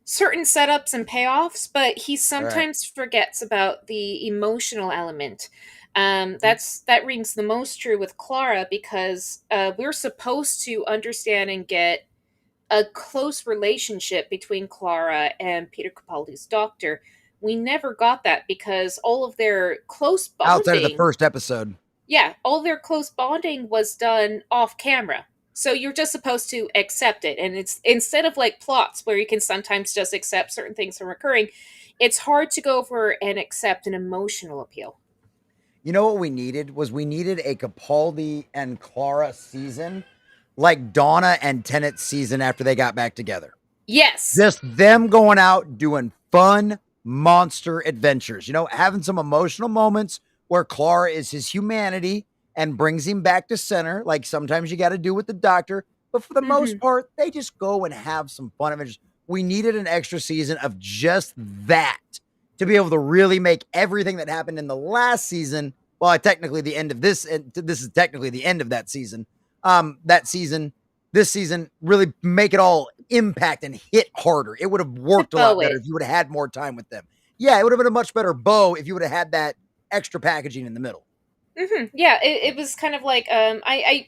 certain setups and payoffs, but he sometimes forgets about the emotional element. That rings the most true with Clara, because we're supposed to understand and get a close relationship between Clara and Peter Capaldi's Doctor, we never got that because all of their close bonding, outside of the first episode. Yeah, all their close bonding was done off camera. So you're just supposed to accept it. And it's instead of like plots where you can sometimes just accept certain things from occurring, it's hard to go over and accept an emotional appeal. You know what we needed a Capaldi and Clara season, like Donna and Tennant's season after they got back together. Yes. Just them going out doing fun monster adventures, having some emotional moments where Clara is his humanity and brings him back to center, like sometimes you got to do with the Doctor. But for the most part, they just go and have some fun adventures. We needed an extra season of just that to be able to really make everything that happened in the last season. Well, technically the end of this is technically the end of that season. This season, really make it all impact and hit harder. It would have worked a lot better if you would have had more time with them. Yeah, it would have been a much better bow if you would have had that extra packaging in the middle. Yeah, it was kind of like I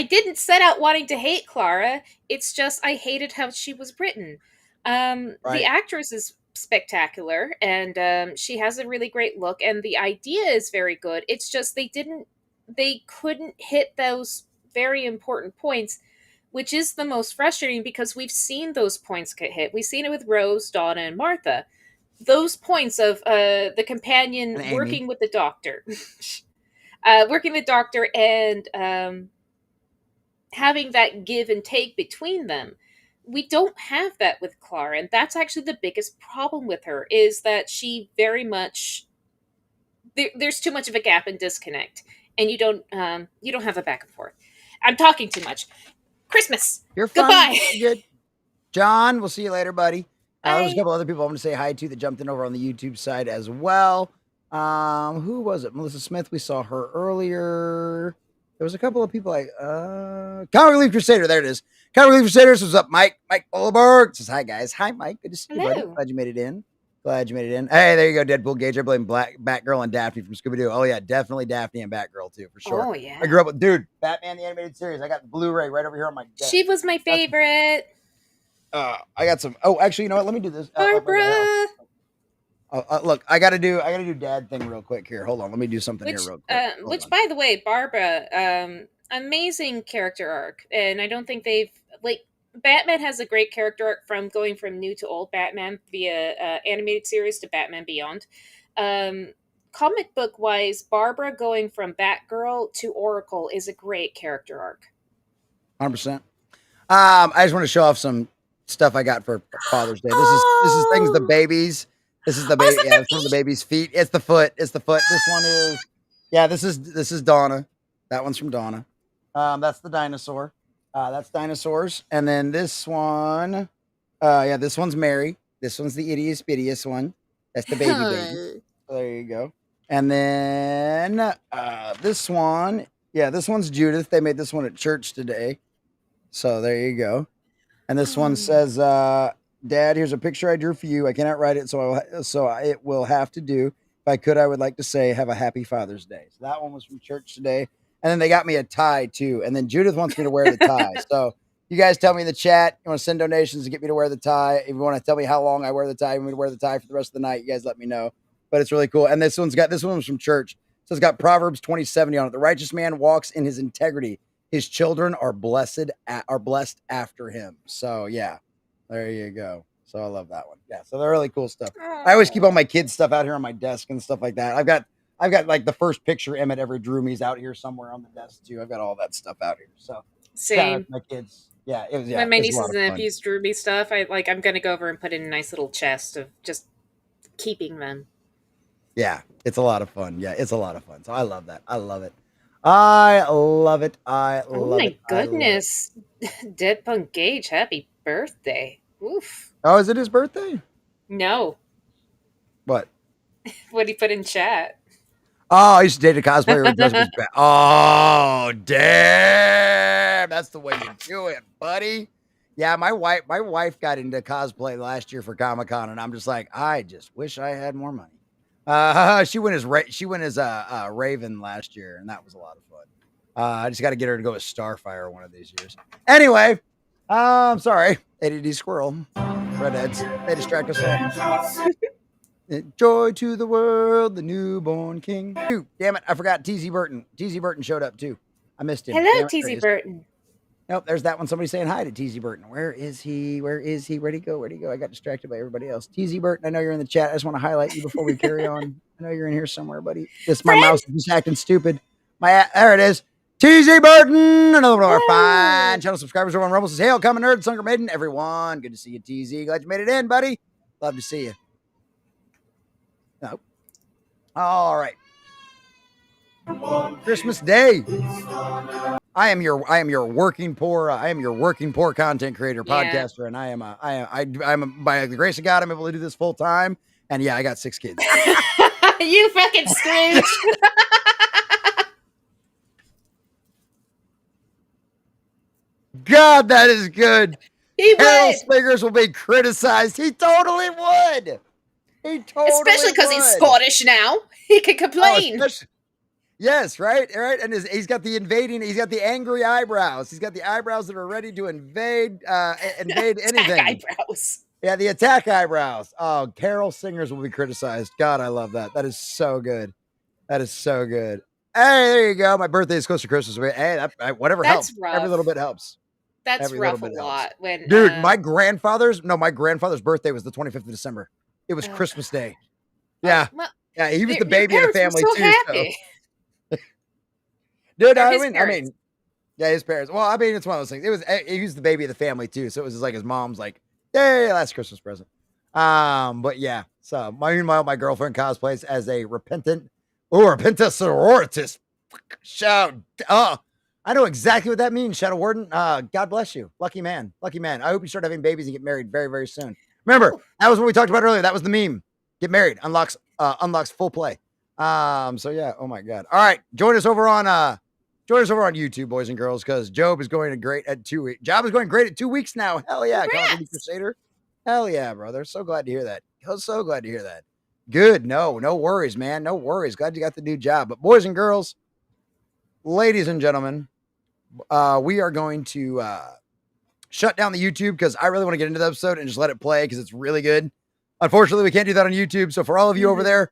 didn't set out wanting to hate Clara. It's just I hated how she was written. Right. The actress is spectacular, and she has a really great look, and the idea is very good. It's just they couldn't hit those very important points, which is the most frustrating because we've seen those points get hit. We've seen it with Rose, Donna, and Martha. Those points of the companion working with the Doctor. Working with Doctor and having that give and take between them. We don't have that with Clara, and that's actually the biggest problem with her, is that she very much... There's too much of a gap and disconnect, and you don't have a back and forth. I'm talking too much. Christmas. You're fine. Goodbye. Good. John, we'll see you later, buddy. There's a couple other people I want to say hi to that jumped in over on the YouTube side as well. Who was it? Melissa Smith. We saw her earlier. There was a couple of people like Calvary Leaf Crusader. There it is. Calvary Leaf Crusaders. What's up, Mike? Mike Bulleberg says hi, guys. Hi, Mike. Good to see you, buddy. Glad you made it in. Hey, there you go, Deadpool Gage. I blame Batgirl and Daphne from Scooby-Doo. Oh yeah, definitely Daphne and Batgirl too, for sure. Oh yeah. I grew up with Batman the Animated Series. I got the Blu-ray right over here on my desk. She was my favorite. I got some. Oh, actually, you know what? Let me do this. Barbara. Look, I gotta do dad thing real quick here. Hold on, let me do something here real quick. By the way, Barbara, amazing character arc, and I don't think they've Batman has a great character arc from going from new to old Batman via animated series to Batman Beyond. Comic book wise, Barbara going from Batgirl to Oracle is a great character arc. 100%. I just want to show off some stuff I got for Father's Day. This is things the babies. This is the baby. Yeah, it's from the baby's feet. It's the foot. This one is. Yeah, this is Donna. That one's from Donna. That's the dinosaur. That's dinosaurs. And then this one. This one's Mary. This one's the ittiest one. That's the baby. So there you go. And then this one. Yeah, this one's Judith. They made this one at church today. So there you go. And this one says, Dad, here's a picture I drew for you. I cannot write it, so it will have to do. If I could, I would like to say, have a happy Father's Day. So that one was from church today. And then they got me a tie, too. And then Judith wants me to wear the tie. So you guys tell me in the chat. You want to send donations to get me to wear the tie. If you want to tell me how long I wear the tie, you want me to wear the tie for the rest of the night, you guys let me know. But it's really cool. And this one was from church. So it's got Proverbs 20:70 on it. The righteous man walks in his integrity. His children are blessed after him. So yeah, there you go. So I love that one. Yeah, so they're really cool stuff. I always keep all my kids' stuff out here on my desk and stuff like that. I've got like the first picture Emmett ever drew me is out here somewhere on the desk too. I've got all that stuff out here. So same. My kids. Yeah, it was. Yeah, when my nieces and nephews drew me stuff, I'm gonna go over and put it in a nice little chest of just keeping them. Yeah, it's a lot of fun. Yeah, it's a lot of fun. So I love that. I love it. I love it. Oh my goodness. Deadpunk Gage, happy birthday. Oof. Oh, is it his birthday? No. What? What he put in chat. Oh, I used to date a cosplayer who does his best. Oh, damn. That's the way you do it, buddy. Yeah, my wife got into cosplay last year for Comic-Con, and I'm just like, I just wish I had more money. She went as Raven last year, and that was a lot of fun. I just got to get her to go as Starfire one of these years. Anyway, I'm sorry, ADD squirrel, redheads, they distract us all. Joy to the world, the newborn king. Dude, damn it, I forgot TZ Burton. TZ Burton showed up too. I missed him. Hello, Damn it, there he TZ is. Burton. Nope, there's that one. Somebody saying hi to TZ Burton. Where is he? Where is he? Where'd he go? Where'd he go? I got distracted by everybody else. TZ Burton, I know you're in the chat. I just want to highlight you before we carry on. I know you're in here somewhere, buddy. My mouse is just acting stupid. There it is. TZ Burton, another one of our fine channel subscribers over on Rumble says, "Hail, coming nerd, Sunker Maiden, everyone. Good to see you, TZ. Glad you made it in, buddy. Love to see you." Oh. All right. Christmas Day. I am your working poor content creator, podcaster, and I'm by the grace of God, I'm able to do this full time. And yeah, I got 6 kids. You fucking Scrooge. God, that is good. He Harold would. Sliggers will be criticized. He totally would. He totally Especially because he's Scottish now. He could complain. Yes, right. And he's got the angry eyebrows. He's got the eyebrows that are ready to invade anything. Eyebrows. Yeah, the attack eyebrows. Oh, carol singers will be criticized. God, I love that. That is so good. That is so good. Hey, there you go. My birthday is close to Christmas. Hey, whatever That's helps. rough. Every little bit helps. That's rough a lot. When dude, my grandfather's birthday was the 25th of December. It was Christmas Day. Yeah. Well, yeah, he was the baby in the family so too. Happy. So. Dude, I mean, yeah, his parents. Well, I mean, it's one of those things. He was the baby of the family too, so it was just like his mom's like, "Yay, last Christmas present." But yeah. So meanwhile, my girlfriend cosplays as a repentant sororitas. Shout! I know exactly what that means, Shadow Warden. God bless you, lucky man, lucky man. I hope you start having babies and get married very, very soon. Remember, that was what we talked about earlier. That was the meme. Get married unlocks full play. So yeah. Oh my God. All right, join us over on YouTube, boys and girls, because Job is going great at 2 weeks. Job is going great at 2 weeks now. Hell yeah, California Crusader. Hell yeah, brother. So glad to hear that. So glad to hear that. Good. No worries, man. No worries. Glad you got the new job. But boys and girls, ladies and gentlemen, we are going to shut down the YouTube because I really want to get into the episode and just let it play because it's really good. Unfortunately, we can't do that on YouTube. So for all of you over there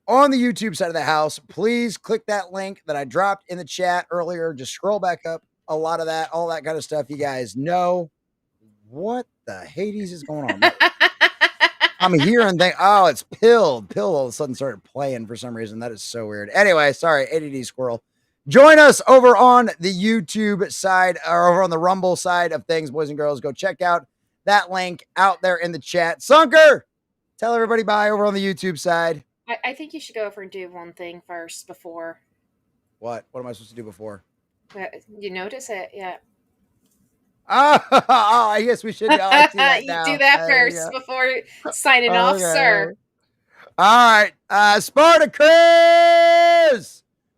on the YouTube side of the house, please click that link that I dropped in the chat earlier. Just scroll back up. A lot of that, all that kind of stuff. You guys know what the Hades is going on. I'm here and think, oh, it's Pill. Pill all of a sudden started playing for some reason. That is so weird. Anyway, sorry, ADD squirrel. Join us over on the YouTube side or over on the Rumble side of things, boys and girls. Go check out that link out there in the chat. Sunker, tell everybody bye over on the YouTube side. I think you should go over and do one thing first before. What? What am I supposed to do before? You notice it? Yeah. Oh, I guess we should. I see that you now. do that first before signing off, sir. All right. Spartacus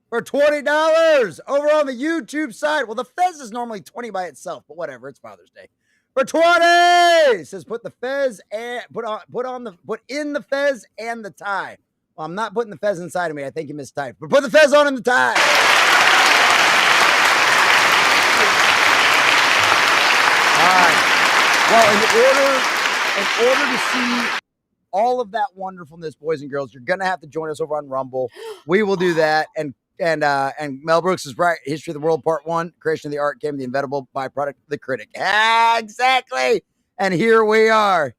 for $20 over on the YouTube side. Well, the Fez is normally 20 by itself, but whatever. It's Father's Day. For 20, it says put the Fez and put in the Fez and the tie. Well, I'm not putting the Fez inside of me. I think you mistyped. But put the Fez on in the tie. All right. Well, in order to see all of that wonderfulness, boys and girls, you're gonna have to join us over on Rumble. We will do that. And Mel Brooks is right. History of the World Part 1, Creation of the Art came the inevitable byproduct of the critic. Exactly. And here we are.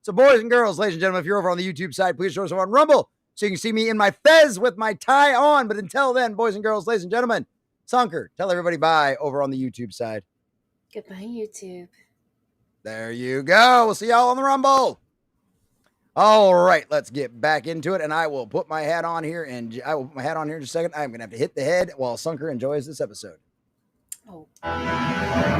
So, boys and girls, ladies and gentlemen, if you're over on the YouTube side, please join us over on Rumble so you can see me in my Fez with my tie on. But until then, boys and girls, ladies and gentlemen, Sunker, tell everybody bye over on the YouTube side. Goodbye, YouTube. There you go. We'll see y'all on the Rumble. All right, let's get back into it, and I will put my hat on here, in just a second. I'm going to have to hit the head while Sunker enjoys this episode. Oh.